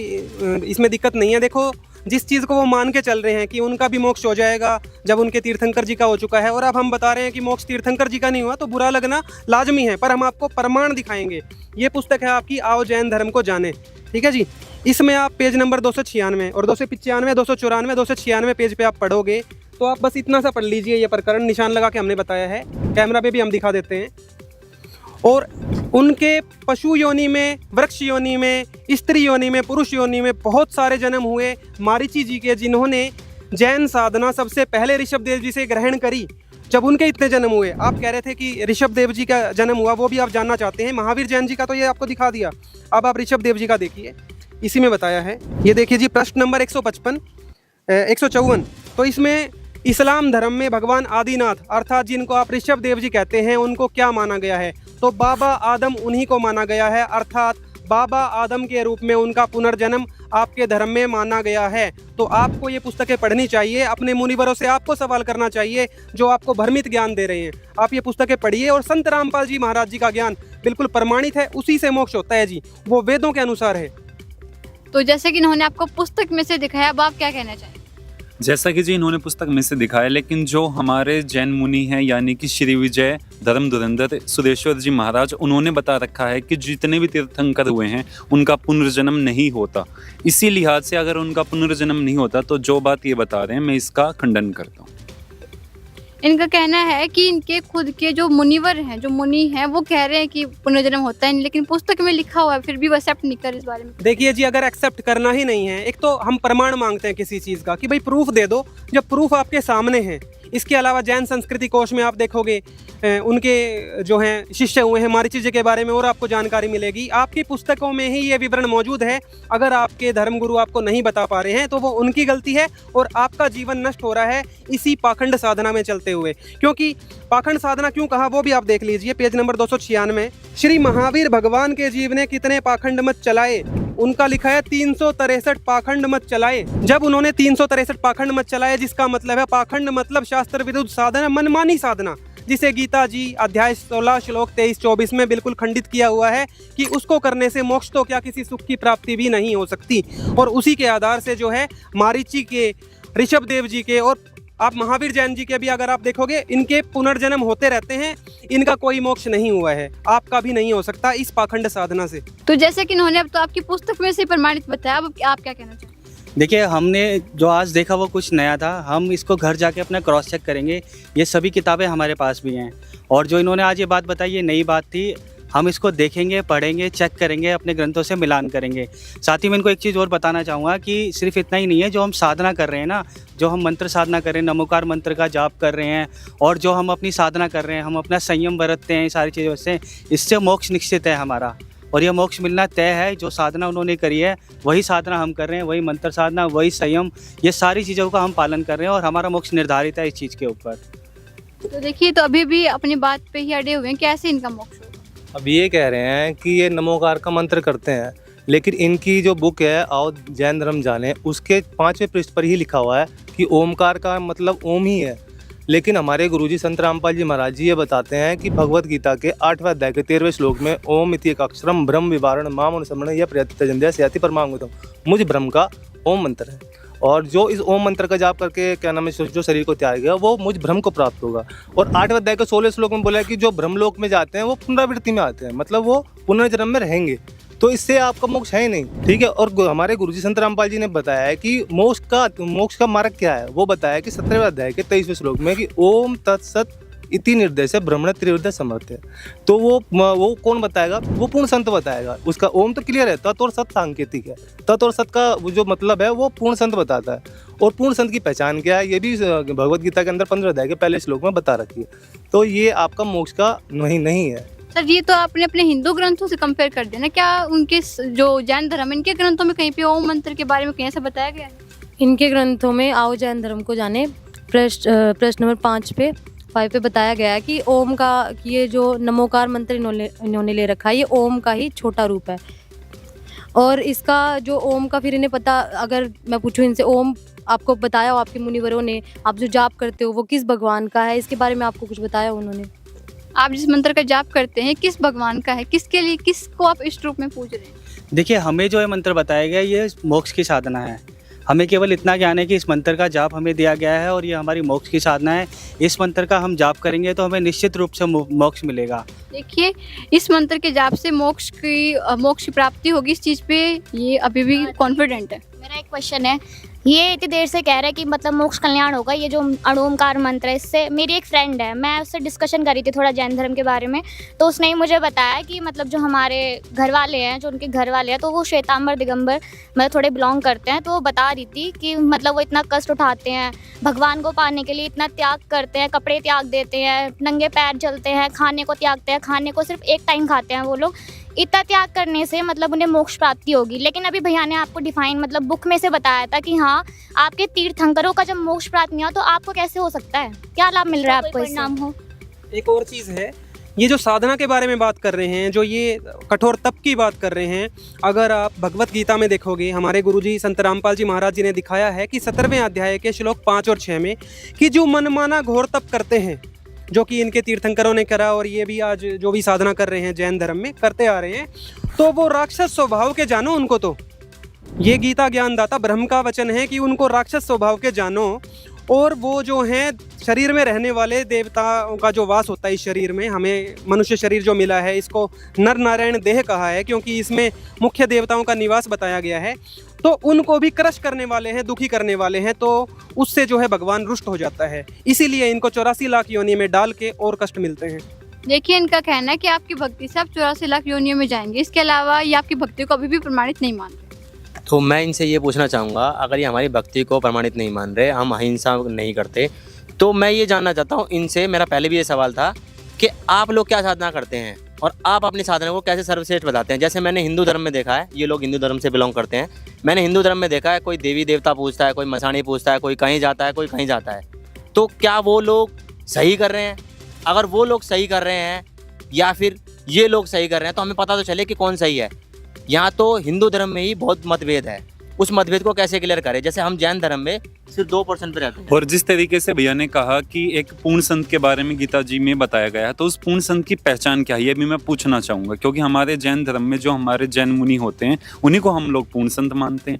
इसमें दिक्कत नहीं है। देखो, जिस चीज़ को वो मान के चल रहे हैं कि उनका भी मोक्ष हो जाएगा जब उनके तीर्थंकर जी का हो चुका है, और अब हम बता रहे हैं कि मोक्ष तीर्थंकर जी का नहीं हुआ, तो बुरा लगना लाजमी है। पर हम आपको प्रमाण दिखाएंगे। ये पुस्तक है आपकी आओ जैन धर्म को जाने, ठीक है जी। इसमें आप पेज नंबर 296 और 295, 294, 296 पेज पे आप पढ़ोगे तो आप बस इतना सा पढ़ लीजिए। ये प्रकरण निशान लगा के हमने बताया है, कैमरा पे भी हम दिखा देते हैं। और उनके पशु योनि में, वृक्ष योनि में, स्त्री योनि में, पुरुष योनि में बहुत सारे जन्म हुए मारीची जी के, जिन्होंने जैन साधना सबसे पहले ऋषभ देव जी से ग्रहण करी। जब उनके इतने जन्म हुए, आप कह रहे थे कि ऋषभ देव जी का जन्म हुआ, वो भी आप जानना चाहते हैं। महावीर जैन जी का तो ये आपको दिखा दिया, अब आप ऋषभ देव जी का देखिए, इसी में बताया है। ये देखिए जी, प्रश्न नंबर 154। तो इसमें इस्लाम धर्म में भगवान आदिनाथ अर्थात जिनको आप ऋषभ देव जी कहते हैं, उनको क्या माना गया है? तो बाबा आदम उन्हीं को माना गया है, अर्थात बाबा आदम के रूप में उनका पुनर्जन्म आपके धर्म में माना गया है। तो आपको ये पुस्तकें पढ़नी चाहिए, अपने मुनिवरों से आपको सवाल करना चाहिए जो आपको भ्रमित ज्ञान दे रहे हैं। आप ये पुस्तकें पढ़िए और संत रामपाल जी महाराज जी का ज्ञान बिल्कुल प्रमाणित है, उसी से मोक्ष होता है जी, वो वेदों के अनुसार है। तो जैसे कि इन्होंने आपको पुस्तक में से दिखाया, अब आप क्या कहना चाहेंगे? जैसा कि जी इन्होंने पुस्तक में से दिखाया, लेकिन जो हमारे जैन मुनि हैं यानी कि श्री विजय धर्म धुरंधर सुदेश्वर जी महाराज, उन्होंने बता रखा है कि जितने भी तीर्थंकर हुए हैं उनका पुनर्जन्म नहीं होता। इसी लिहाज से अगर उनका पुनर्जन्म नहीं होता तो जो बात ये बता रहे हैं मैं इसका खंडन करता हूँ। इनका कहना है कि इनके खुद के जो मुनिवर हैं, जो मुनि हैं, वो कह रहे हैं कि पुनर्जन्म होता है, लेकिन पुस्तक में लिखा हुआ है, फिर भी वो एक्सेप्ट नहीं कर इस बारे में। देखिए जी, अगर एक्सेप्ट करना ही नहीं है, एक तो हम प्रमाण मांगते हैं किसी चीज़ का कि भाई प्रूफ दे दो, जब प्रूफ आपके सामने है। इसके अलावा जैन संस्कृति कोश में आप देखोगे उनके जो हैं शिष्य हुए हैं मारीची जी के बारे में और आपको जानकारी मिलेगी। आपकी पुस्तकों में ही ये विवरण मौजूद है। अगर आपके धर्मगुरु आपको नहीं बता पा रहे हैं तो वो उनकी गलती है और आपका जीवन नष्ट हो रहा है इसी पाखंड साधना में चलते हुए। क्योंकि पाखंड साधना क्यों कहा वो भी आप देख लीजिए, पेज नंबर 296। श्री महावीर भगवान के जीव ने कितने पाखंड मत चलाए? उनका लिखा है 363 पाखंड मत चलाए। जब उन्होंने 363 पाखंड मत चलाए, जिसका मतलब है पाखंड मतलब शास्त्र विरुद्ध साधना, मनमानी साधना, जिसे गीता जी अध्याय 16 श्लोक 23-24 में बिल्कुल खंडित किया हुआ है कि उसको करने से मोक्ष तो क्या किसी सुख की प्राप्ति भी नहीं हो सकती। और उसी के आधार से जो है मारीची के, ऋषभ देव जी के और आप महावीर जैन जी के भी अगर आप देखोगे, इनके पुनर्जन्म होते रहते हैं, इनका कोई मोक्ष नहीं हुआ है, आपका भी नहीं हो सकता इस पाखंड साधना से। तो जैसे कि इन्होंने अब तो आपकी पुस्तक में से प्रमाणित बताया, अब आप क्या कहना चाहेंगे? देखिए, हमने जो आज देखा वो कुछ नया था। हम इसको घर जाके अपना क्रॉस चेक करेंगे। ये सभी किताबें हमारे पास भी हैं और जो इन्होंने आज ये बात बताई ये नई बात थी। हम इसको देखेंगे, पढ़ेंगे, चेक करेंगे, अपने ग्रंथों से मिलान करेंगे। साथ ही मैं इनको एक चीज़ और बताना चाहूँगा कि सिर्फ इतना ही नहीं है, जो हम साधना कर रहे हैं ना, जो हम मंत्र साधना कर रहे हैं, नमोकार मंत्र का जाप कर रहे हैं और जो हम अपनी साधना कर रहे हैं, हम अपना संयम बरतते हैं, सारी चीज़ों से, इससे मोक्ष निश्चित है हमारा और यह मोक्ष मिलना तय है। जो साधना उन्होंने करी है वही साधना हम कर रहे हैं, वही मंत्र साधना, वही संयम, ये सारी चीज़ों का हम पालन कर रहे हैं और हमारा मोक्ष निर्धारित है इस चीज़ के ऊपर। तो देखिए, तो अभी भी अपनी बात पे ही अड़े हुए हैं, कैसे इनका मोक्ष होगा? अब ये कह रहे हैं कि ये नमोकार का मंत्र करते हैं, लेकिन इनकी जो बुक है आओ जैन धर्म जाने, उसके 5वें पृष्ठ पर ही लिखा हुआ है कि ओमकार का मतलब ओम ही है। लेकिन हमारे गुरुजी संत रामपाल जी महाराज जी ये बताते हैं कि भगवत गीता के 8वें अध्याय के 13वें श्लोक में ओम इति अक्षरम ब्रह्म विवारण माम अनुसमरण या प्रत्यजंध्या स्याति परमांगतम, मुझ ब्रह्म का ओम मंत्र है और जो इस ओम मंत्र का जाप करके क्या नाम है जो शरीर को त्याग गया वो मुझ ब्रह्म को प्राप्त होगा। और 8वें अध्याय के 16वें श्लोक में बोला है कि जो ब्रह्मलोक में जाते हैं वो पुनरावृत्ति में आते हैं, मतलब वो पुनर्जन्म में रहेंगे। तो इससे आपका मोक्ष है ही नहीं, ठीक है। और हमारे गुरुजी संत रामपाल जी ने बताया है कि मोक्ष का मार्ग क्या है, वो बताया कि 17वें अध्याय के 23वें श्लोक में कि ओम तत्सत इति निर्देश ब्रह्मण त्रिहृदय समर्थ। तो वो कौन बताएगा? वो पूर्ण संत बताएगा। उसका ओम तो क्लियर है, तत् और सत सांकेतिक है। तत् और सत का जो मतलब है वो पूर्ण संत बताता है। और पूर्ण संत की पहचान क्या है ये भी भगवत गीता के अंदर 15 अध्याय के पहले श्लोक में बता रखी है। तो ये आपका मोक्ष का नहीं है। सर ये तो आपने अपने हिंदू ग्रंथों से कंपेयर कर दिया ना, क्या उनके जो जैन धर्म है इनके ग्रंथों में कहीं पे ओम मंत्र के बारे में कहीं ऐसा बताया गया है? इनके ग्रंथों में आओ जैन धर्म को जाने प्रश्न नंबर 5 पे बताया गया है कि ओम का, ये जो नमोकार मंत्र इन्होंने ले रखा है ये ओम का ही छोटा रूप है। और इसका जो ओम का फिर इन्हें पता, अगर मैं पूछूं इनसे, ओम आपको बताया हो आपके मुनिवरों ने, आप जो जाप करते हो वो किस भगवान का है, इसके बारे में आपको कुछ बताया उन्होंने? आप जिस मंत्र का जाप करते हैं किस भगवान का है, किसके लिए, किसको आप इष्ट रूप में पूज रहे हैं? देखिए, हमें जो ये मंत्र बताया गया ये मोक्ष की साधना है। हमें केवल इतना ज्ञान है कि इस मंत्र का जाप हमें दिया गया है और ये हमारी मोक्ष की साधना है। इस मंत्र का हम जाप करेंगे तो हमें निश्चित रूप से मोक्ष मिलेगा। देखिए, इस मंत्र के जाप से मोक्ष की प्राप्ति होगी, इस चीज़ पे ये अभी भी कॉन्फिडेंट है। मेरा एक क्वेश्चन है, ये इतनी देर से कह रहा है कि मतलब मोक्ष कल्याण होगा, ये जो अणोमकार मंत्र है, इससे मेरी एक फ्रेंड है, मैं उससे डिस्कशन करी थी थोड़ा जैन धर्म के बारे में, तो उसने ही मुझे बताया कि मतलब जो हमारे घर वाले हैं, जो उनके घर वाले हैं, तो वो श्वेतांबर दिगंबर मतलब थोड़े बिलोंग करते हैं। तो वो बता रही थी कि मतलब वो इतना कष्ट उठाते हैं भगवान को पाने के लिए, इतना त्याग करते हैं, कपड़े त्याग देते हैं, नंगे पैर चलते हैं, खाने को त्यागते हैं, खाने को सिर्फ एक टाइम खाते हैं वो लोग। इतना त्याग करने से मतलब उन्हें मोक्ष प्राप्ति होगी। लेकिन अभी भैया ने आपको डिफाइन मतलब बुक में से बताया था कि हाँ, आपके तीर्थंकरों का जब मोक्ष प्राप्त नहीं हो तो आपको कैसे हो सकता है? क्या लाभ मिल रहा है आपको? नाम हो एक और चीज़ है, ये जो साधना के बारे में बात कर रहे हैं, जो ये कठोर तप की बात कर रहे हैं, अगर आप भगवत गीता में देखोगे, हमारे गुरुजी संत रामपाल जी महाराज जी ने दिखाया है कि 17वें अध्याय के श्लोक 5 और 6 में कि जो मनमाना घोर तप करते हैं, जो कि इनके तीर्थंकरों ने करा और ये भी आज जो भी साधना कर रहे हैं जैन धर्म में करते आ रहे हैं, तो वो राक्षस स्वभाव के जानो उनको। तो ये गीता ज्ञानदाता ब्रह्म का वचन है कि उनको राक्षस स्वभाव के जानो। और वो जो हैं शरीर में रहने वाले देवताओं का जो वास होता है इस शरीर में, हमें मनुष्य शरीर जो मिला है इसको नर नारायण देह कहा है क्योंकि इसमें मुख्य देवताओं का निवास बताया गया है। तो उनको भी क्रश करने वाले हैं, दुखी करने वाले हैं, तो उससे जो है भगवान रुष्ट हो जाता है। इसीलिए इनको 84 लाख योनि में डाल के और कष्ट मिलते हैं। देखिए, इनका कहना है कि आपकी भक्ति से आप 84 लाख योनियों में जाएंगे, इसके अलावा ये आपकी भक्ति को अभी भी प्रमाणित नहीं मानते। तो मैं इनसे ये पूछना चाहूँगा, अगर ये हमारी भक्ति को प्रमाणित नहीं मान रहे, हम अहिंसा नहीं करते, तो मैं ये जानना चाहता हूँ इनसे, मेरा पहले भी ये सवाल था कि आप लोग क्या साधना करते हैं और आप अपनी साधना को कैसे सर्वश्रेष्ठ बताते हैं? जैसे मैंने हिंदू धर्म में देखा है, ये लोग हिंदू धर्म से बिलोंग करते हैं, मैंने हिंदू धर्म में देखा है कोई देवी देवता पूजता है, कोई मसाणी पूजता है, कोई कहीं जाता है, कोई कहीं जाता है। तो क्या वो लोग सही कर रहे हैं? अगर वो लोग सही कर रहे हैं या फिर ये लोग सही कर रहे हैं तो हमें पता तो चले कि कौन सही है। यहाँ तो हिंदू धर्म में ही बहुत मतभेद है, उस मतभेद को कैसे क्लियर करें? जैसे हम जैन धर्म में सिर्फ 2% पे रहते हैं। और जिस तरीके से भैया ने कहा कि एक पूर्ण संत के बारे में गीता जी में बताया गया है, तो उस पूर्ण संत की पहचान क्या है ये भी मैं पूछना चाहूँगा, क्योंकि हमारे जैन धर्म में जो हमारे जैन मुनि होते हैं उन्हीं को हम लोग पूर्ण संत मानते हैं।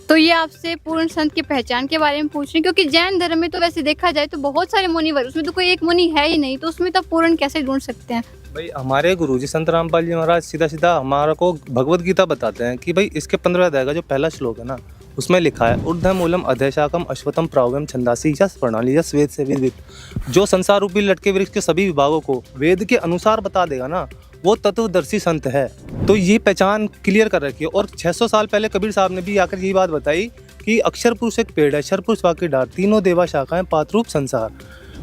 तो ये आपसे पूर्ण संत की पहचान के बारे में पूछ रहे हैं, क्योंकि जैन धर्म में तो वैसे देखा जाए तो बहुत सारे मुनिवर, उसमें तो कोई एक मुनि है ही नहीं, तो उसमें तो पूर्ण कैसे ढूंढ सकते हैं? भाई हमारे गुरुजी संत रामपाल जी महाराज सीधा सीधा हमारा को भगवत गीता बताते हैं कि भाई इसके 15 अध्याय का जो पहला श्लोक है ना, उसमें लिखा है ऊर्ध्वम मूलम अधैशाकम अश्वत्थम प्रावगम छंदासी यस प्रणाली यस वेद से विदित। जो संसार रूपी लटके वृक्ष के सभी विभागों को वेद के अनुसार बता देगा ना, वो तत्वदर्शी संत है। तो ये पहचान क्लियर कर रखी है। और 600 साल पहले कबीर साहब ने भी आकर यही बात बताई कि अक्षर पुरुष एक पेड़ है, क्षर पुरुष वाकी डार, तीनों देवा शाखाएं पातरूप संसार।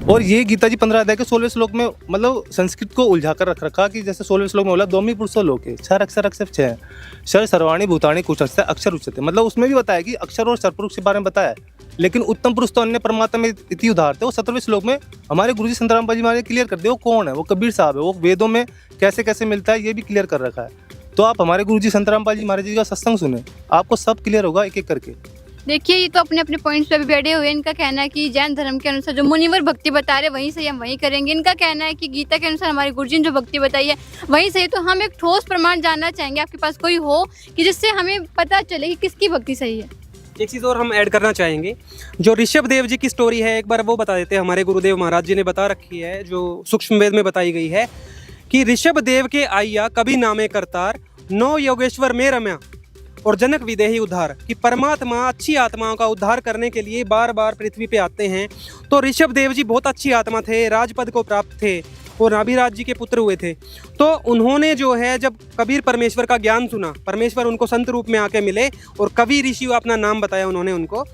और ये गीता जी 15 अध्याय के 16वें श्लोक में मतलब संस्कृत को उलझा कर रख रखा कि जैसे 16वें श्लोक में बोला दोमी पुरुषो लोके क्षर अक्षर अक्षर छः क्षर सर्वाणी भूताणी कुछ अक्षर उच्चते, मतलब उसमें भी बताया कि अक्षर और क्षर पुरुष के बारे में बताया। लेकिन उत्तम पुरुष तो अन्य परमात्मा में इति उदार थे। वो 17वें श्लोक में हमारे गुरुजी संत रामपाल जी महाराज ने क्लियर कर दिया वो कौन है, वो कबीर साहब है, वो वेदों में कैसे कैसे मिलता है ये भी क्लियर कर रखा है। तो आप हमारे गुरुजी संत रामपाल जी महाराज जी का सत्संग सुने, आपको सब क्लियर होगा एक एक करके। देखिए, ये तो अपने अपने पॉइंट्स पे भी बैठे हुए हैं। इनका कहना है कि जैन धर्म के अनुसार जो मुनिवर भक्ति बता रहे वहीं से हम वहीं करेंगे। इनका कहना है कि गीता के अनुसार हमारे गुरुजी ने जो भक्ति बताई है वहीं सही। तो हम एक ठोस प्रमाण जानना चाहेंगे, आपके पास कोई हो कि जिससे हमें पता चले कि किसकी भक्ति सही है। एक चीज़ और हम ऐड करना चाहेंगे, जो ऋषभ देव जी की स्टोरी है एक बार वो बता देते हैं। हमारे गुरुदेव महाराज जी ने बता रखी है, जो सूक्ष्म वेद में बताई गई है कि ऋषभ देव के आइया कभी नामे करतार, 9 योगेश्वर में रम्या। और जनक विदेही उद्धार कि परमात्मा अच्छी आत्माओं का उद्धार करने के लिए बार बार पृथ्वी पे आते हैं। तो ऋषभ देव जी बहुत अच्छी आत्मा थे, राजपद को प्राप्त थे और नाभिराज जी के पुत्र हुए थे। तो उन्होंने जो है जब कबीर परमेश्वर का ज्ञान सुना, परमेश्वर उनको संत रूप में आके मिले और कवि ऋषि अपना नाम बताया उन्होंने उनको।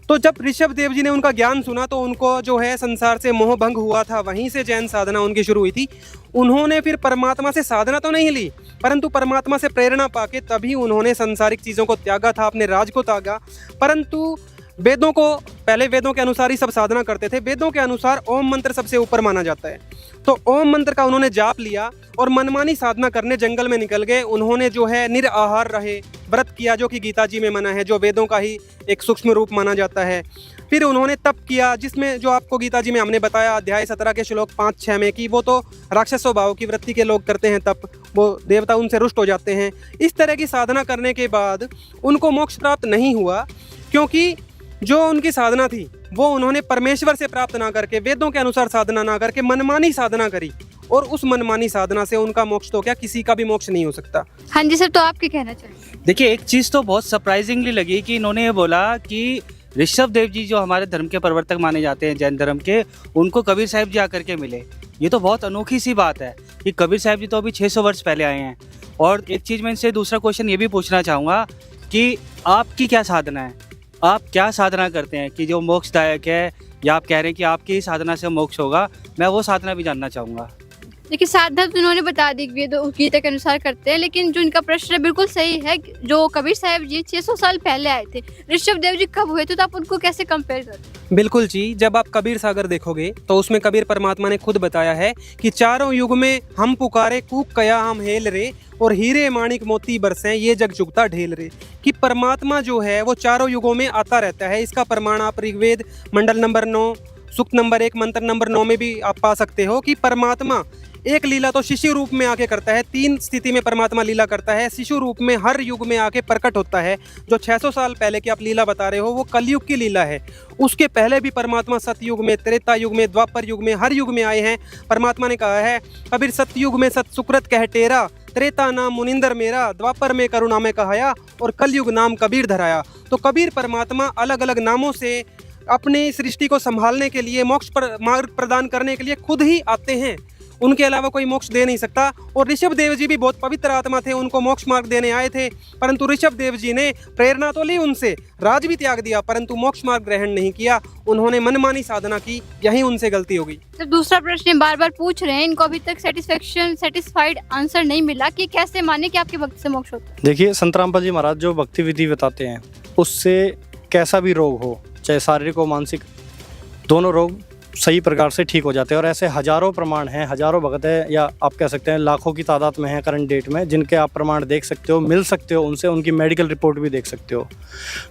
तो जब ऋषभ देव जी ने उनका ज्ञान सुना तो उनको जो है संसार से मोह भंग हुआ था, वहीं से जैन साधना उनकी शुरू हुई थी। उन्होंने फिर परमात्मा से साधना तो नहीं ली, परंतु परमात्मा से प्रेरणा पाके तभी उन्होंने सांसारिक चीज़ों को त्यागा था, अपने राज को त्यागा। परंतु वेदों को, पहले वेदों के अनुसार ही सब साधना करते थे। वेदों के अनुसार ओम मंत्र सबसे ऊपर माना जाता है। तो ओम मंत्र का उन्होंने जाप लिया और मनमानी साधना करने जंगल में निकल गए। उन्होंने जो है निराहार रहे, व्रत किया जो कि गीता जी में मना है, जो वेदों का ही एक सूक्ष्म रूप माना जाता है। फिर उन्होंने तप किया, जिसमें जो आपको गीता जी में हमने बताया अध्याय 17 के श्लोक 5-6 में कि वो तो राक्षस स्वभाव की वृत्ति के लोग करते हैं तप, वो देवता उनसे रुष्ट हो जाते हैं। इस तरह की साधना करने के बाद उनको मोक्ष प्राप्त नहीं हुआ, क्योंकि जो उनकी साधना थी वो उन्होंने परमेश्वर से प्राप्त ना करके, वेदों के अनुसार साधना ना करके मनमानी साधना करी, और उस मनमानी साधना से उनका मोक्ष तो क्या, किसी का भी मोक्ष नहीं हो सकता। हाँ जी सर, तो आप क्या कहना चाहेंगे? देखिए, एक चीज़ तो बहुत सरप्राइजिंगली लगी कि इन्होंने ये बोला कि ऋषभ देव जी जो हमारे धर्म के प्रवर्तक माने जाते हैं जैन धर्म के, उनको कबीर साहिब जी आकर के मिले। ये तो बहुत अनोखी सी बात है कि कबीर साहिब जी तो अभी 600 वर्ष पहले आए हैं। और एक चीज़ मैं इनसे दूसरा क्वेश्चन ये भी पूछना चाहूँगा कि आपकी क्या साधना है, आप क्या साधना करते हैं कि जो मोक्षदायक है, या आप कह रहे हैं कि आपकी ही साधना से मोक्ष होगा? मैं वो साधना भी जानना चाहूँगा। देखिए, साधना तो उन्होंने बता दी गीता के अनुसार करते हैं, लेकिन जो इनका प्रश्न है बिल्कुल सही है। जो कबीर साहब जी 600 साल पहले आए थे, ऋषभ देव जी कब हुए थे, तो आप उनको कैसे कंपेयर करते हैं? बिल्कुल जी, जब आप कबीर सागर देखोगे तो उसमें कबीर परमात्मा ने खुद बताया है कि चारों युग में हम पुकारे कूक कया हम हेल रे, और हीरे माणिक मोती बरसें ये जग चुगता ढेल रे। कि परमात्मा जो है वो चारों युगों में आता रहता है। इसका प्रमाण आप ऋग्वेद मंडल नंबर 9 सूक्त नंबर 1 मंत्र नंबर 9 में भी आप पा सकते हो कि परमात्मा एक लीला तो शिशु रूप में आके करता है। 3 स्थिति में परमात्मा लीला करता है। शिशु रूप में हर युग में आके प्रकट होता है। जो 600 साल पहले की आप लीला बता रहे हो वो कलयुग की लीला है। उसके पहले भी परमात्मा सतयुग में, त्रेता युग में, द्वापर युग में, हर युग में आए हैं। परमात्मा ने कहा है कबीर सतयुग में सत सुकृत कह टेरा, त्रेता नाम मुनिंदर मेरा, द्वापर में करुणा में कहाया, और कलयुग नाम कबीर धराया। तो कबीर परमात्मा अलग अलग नामों से अपनी सृष्टि को संभालने के लिए, मोक्ष पर मार्ग प्रदान करने के लिए खुद ही आते हैं। उनके अलावा कोई मोक्ष दे नहीं सकता। और ऋषभ देव जी भी बहुत पवित्र आत्मा थे, उनको मोक्ष मार्ग देने आए थे, परंतु ऋषभ देव जी ने प्रेरणा तो ली उनसे, राज भी त्याग दिया, परंतु मोक्ष मार्ग ग्रहण नहीं किया। उन्होंने मनमानी साधना की, यही उनसे गलती हो गई। तो दूसरा प्रश्न बार बार पूछ रहे हैं, इनको अभी तक सेटिस्फाइड आंसर नहीं मिला कि कैसे माने कि आपकी भक्ति से मोक्ष होता है। देखिए, संत रामपाल जी महाराज जो भक्ति विधि बताते हैं उससे कैसा भी रोग हो, चाहे शारीरिक हो मानसिक, दोनों रोग सही प्रकार से ठीक हो जाते हैं। और ऐसे हजारों प्रमाण हैं, हजारों भगत है, या आप कह सकते हैं लाखों की तादाद में हैं करंट डेट में, जिनके आप प्रमाण देख सकते हो, मिल सकते हो उनसे, उनकी मेडिकल रिपोर्ट भी देख सकते हो।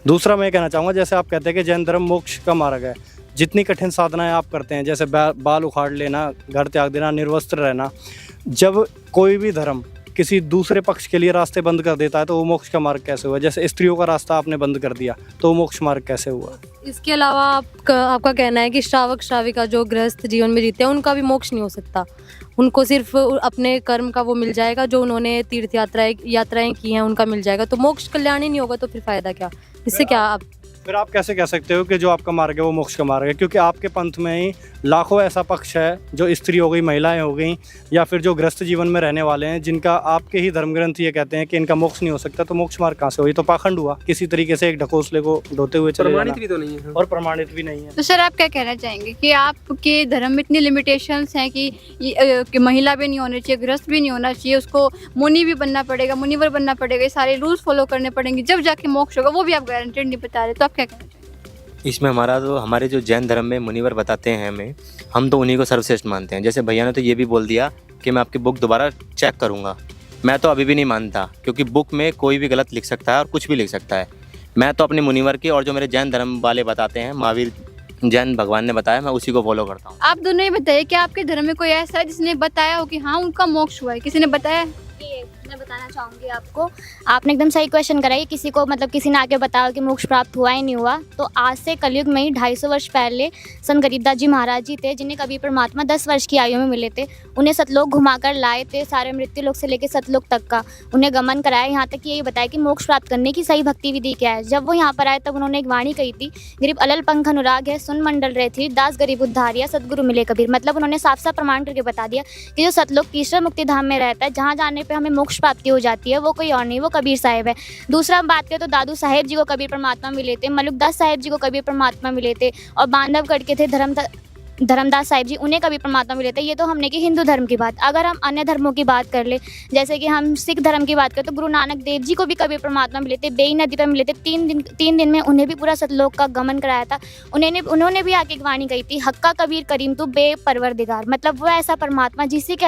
दूसरा मैं कहना चाहूँगा, जैसे आप कहते हैं कि जैन धर्म मोक्ष का मार्ग है, जितनी कठिन साधनाएं आप करते हैं, जैसे बाल उखाड़ लेना, घर त्याग देना, निर्वस्त्र रहना, जब कोई भी धर्म किसी दूसरे पक्ष के लिए रास्ते बंद कर देता है तो वो मोक्ष का मार्ग कैसे हुआ? जैसे स्त्रियों का रास्ता आपने बंद कर दिया तो वो मोक्ष मार्ग कैसे हुआ? इसके अलावा आपका कहना है कि श्रावक श्राविका जो गृहस्थ जीवन में जीते हैं उनका भी मोक्ष नहीं हो सकता, उनको सिर्फ अपने कर्म का वो मिल जाएगा, जो उन्होंने तीर्थ यात्राएं की हैं उनका मिल जाएगा, तो मोक्ष कल्याण ही नहीं होगा, तो फिर फायदा क्या? इससे क्या आप फिर आप कैसे कह सकते हो कि जो आपका मार्ग है वो मोक्ष का मार्ग है? क्योंकि आपके पंथ में ही लाखों ऐसा पक्ष है, जो स्त्री हो गई, महिलाएं हो गई, या फिर जो गृहस्थ जीवन में रहने वाले हैं, जिनका आपके ही धर्म ग्रंथ ये कहते हैं कि इनका मोक्ष नहीं हो सकता, तो मोक्ष मार्ग कहाँ से हो? ये तो पाखंड हुआ, किसी तरीके से एक ढकोसले को ढोते हुए चले प्रमाणित जाना। भी तो नहीं है और प्रमाणित भी नहीं है। तो सर आप क्या कहना चाहेंगे कि आपके धर्म में इतनी लिमिटेशंस हैं कि महिला भी नहीं होनी चाहिए, गृहस्थ भी नहीं होना चाहिए, उसको मुनि भी बनना पड़ेगा, मुनिवर बनना पड़ेगा, ये सारे रूल्स फॉलो करने पड़ेंगे, जब जाके मोक्ष होगा, वो भी आप गारंटेड नहीं बता रहे, तो आप क्या कहना चाहेंगे? इसमें हमारे जो जैन धर्म में मुनिवर बताते हैं हम तो उन्हीं को सर्वश्रेष्ठ मानते हैं। जैसे भैया ने तो ये भी बोल दिया कि मैं आपकी बुक दोबारा चेक करूँगा, मैं तो अभी भी नहीं मानता, क्योंकि बुक में कोई भी गलत लिख सकता है और कुछ भी लिख सकता है। मैं तो अपने मुनिवर की, और जो मेरे जैन धर्म वाले बताते हैं, महावीर जैन भगवान ने बताया, मैं उसी को फॉलो करता हूँ। आप दोनों ही बताइए कि आपके धर्म में कोई ऐसा है जिसने बताया हो कि हाँ उनका मोक्ष हुआ है? किसी ने बताया है? मैं बताना चाहूँगी आपको, आपने एकदम सही क्वेश्चन करा है। किसी को मतलब किसी ने आके बताया कि मोक्ष प्राप्त हुआ ही नहीं हुआ, तो आज से कलयुग में ही 250 वर्ष पहले संत गरीबदास जी महाराज जी थे, जिन्हें कबीर परमात्मा 10 वर्ष की आयु में मिले थे। उन्हें सतलोक घुमाकर लाए थे, सारे मृत्यु लोक से लेकर सतलोक तक का उन्हें गमन कराया, यहाँ तक कि यही बताया कि मोक्ष प्राप्त करने की सही भक्ति विधि क्या है। जब वो यहाँ पर आए तब उन्होंने एक वाणी कही थी, गरीब अलल पंख अनुराग है, सुन मंडल रहे थी, दास गरीब उद्धारिया, सदगुरु मिले कबीर। मतलब उन्होंने साफ साफ प्रमाण करके बता दिया कि जो सतलोक तीसरा मुक्ति धाम में रहता है, जहाँ जाने पे हमें मोक्ष प्राप्ति हो जाती है, वो कोई और नहीं, वो कबीर साहिब है। दूसरा हम बात करें तो दादू साहेब जी को कबीर परमात्मा मिले थे, मलुकदास साहेब जी को कबीर परमात्मा मिले थे, और बांधवगढ़ के थे धर्मदास साहिब जी, उन्हें कबीर परमात्मा मिले थे। ये तो हमने की हिंदू धर्म की बात। अगर हम अन्य धर्मों की बात कर ले, जैसे कि हम सिख धर्म की बात करें तो गुरु नानक देव जी को भी कबीर परमात्मा मिले थे, बेई नदी पर मिले थे। 3 दिन में उन्हें भी पूरा सतलोक का गमन कराया था। उन्होंने भी आके एक वाणी कही थी, हक्का कबीर करीम तू बे परवरदिगार। मतलब वो ऐसा परमात्मा जिसके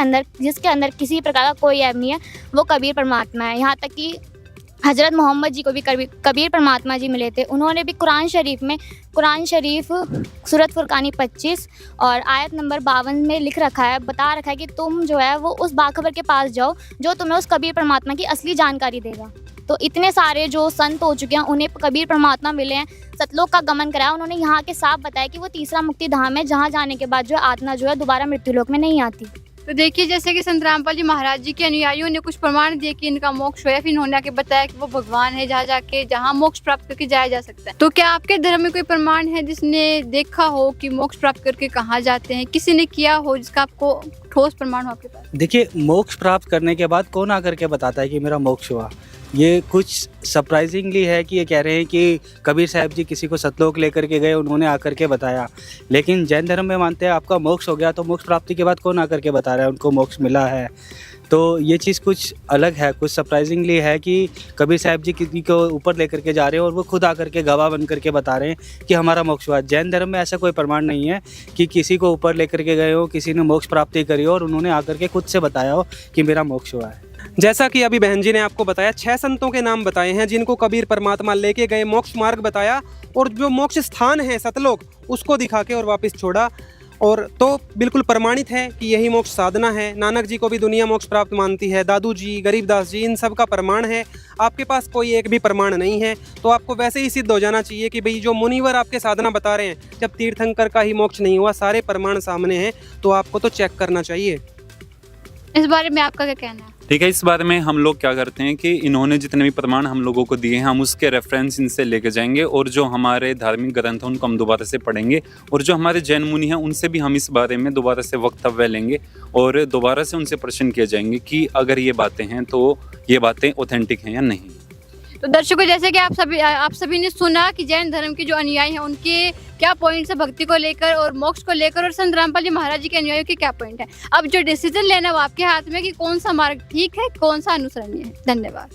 अंदर किसी प्रकार का कोई ऐब नहीं है, वो कबीर परमात्मा है। यहाँ तक कि हज़रत मोहम्मद जी को भी कबीर परमात्मा जी मिले थे। उन्होंने भी कुरान शरीफ सूरत फुरकानी 25 और आयत नंबर 52 में बता रखा है कि तुम जो है वो उस बाखबर के पास जाओ जो तुम्हें उस कबीर परमात्मा की असली जानकारी देगा। तो इतने सारे जो संत हो चुके हैं उन्हें कबीर परमात्मा मिले हैं, सतलोक का गमन कराया। उन्होंने यहाँ के साफ बताया कि वो तीसरा मुक्ति धाम है, जहाँ जाने के बाद जो आत्मा जो है दोबारा मृत्युलोक में नहीं आती। तो देखिए, जैसे कि संत रामपाल जी महाराज जी के अनुयायियों ने कुछ प्रमाण दिए कि इनका मोक्ष हुआ, फिर इन्होंने आके बताया कि वो भगवान है जहाँ मोक्ष प्राप्त करके जाया जा सकता है। तो क्या आपके धर्म में कोई प्रमाण है जिसने देखा हो कि मोक्ष प्राप्त करके कहाँ जाते हैं, किसी ने किया हो जिसका आपको ठोस प्रमाण हो आपके पास? देखिए, मोक्ष प्राप्त करने के बाद कौन आकर के बताता है कि मेरा मोक्ष हुआ? ये कुछ सरप्राइजिंगली है कि ये कह रहे हैं कि कबीर साहब जी किसी को सतलोक लेकर के गए, उन्होंने आकर के बताया। लेकिन जैन धर्म में मानते हैं आपका मोक्ष हो गया, तो मोक्ष प्राप्ति के बाद कौन आकर के बता रहा है उनको मोक्ष मिला है? तो ये चीज़ कुछ अलग है, कुछ सरप्राइजिंगली है कि कबीर साहब जी किसी को ऊपर लेकर के जा रहे हैं और वो खुद आकर के गवाह बन करके बता रहे हैं कि हमारा मोक्ष हुआ। जैन धर्म में ऐसा कोई प्रमाण नहीं है कि किसी को ऊपर लेकर के गए हो, किसी ने मोक्ष प्राप्ति करी हो और उन्होंने आकर के खुद से बताया हो कि मेरा मोक्ष हुआ है। जैसा कि अभी बहन जी ने आपको बताया, 6 संतों के नाम बताए हैं जिनको कबीर परमात्मा लेके गए, मोक्ष मार्ग बताया और जो मोक्ष स्थान है सतलोक उसको दिखा के और वापस छोड़ा। और तो बिल्कुल प्रमाणित है कि यही मोक्ष साधना है। नानक जी को भी दुनिया मोक्ष प्राप्त मानती है, दादू जी, गरीबदास जी, इन सब का प्रमाण है। आपके पास कोई एक भी प्रमाण नहीं है तो आपको वैसे ही सिद्ध हो जाना चाहिए कि भाई जो मुनिवर आपके साधना बता रहे हैं, जब तीर्थंकर का ही मोक्ष नहीं हुआ, सारे प्रमाण सामने हैं, तो आपको तो चेक करना चाहिए। इस बारे में आपका क्या कहना है? ठीक है, इस बारे में हम लोग क्या करते हैं कि इन्होंने जितने भी प्रमाण हम लोगों को दिए हैं, हम उसके रेफरेंस इनसे लेके जाएंगे और जो हमारे धार्मिक ग्रंथ हैं उनको हम दोबारा से पढ़ेंगे और जो हमारे जैन मुनि हैं उनसे भी हम इस बारे में दोबारा से वक्तव्य लेंगे और दोबारा से उनसे प्रश्न किए जाएंगे कि अगर ये बातें हैं तो ये बातें ऑथेंटिक हैं या नहीं। तो दर्शकों, जैसे कि आप सभी ने सुना कि जैन धर्म के जो अनुयायी हैं उनके क्या पॉइंट्स है भक्ति को लेकर और मोक्ष को लेकर, और संत रामपाल जी महाराज जी के अनुयायियों के क्या पॉइंट है। अब जो डिसीजन लेना वो आपके हाथ में कि कौन सा मार्ग ठीक है, कौन सा अनुसरणीय है। धन्यवाद।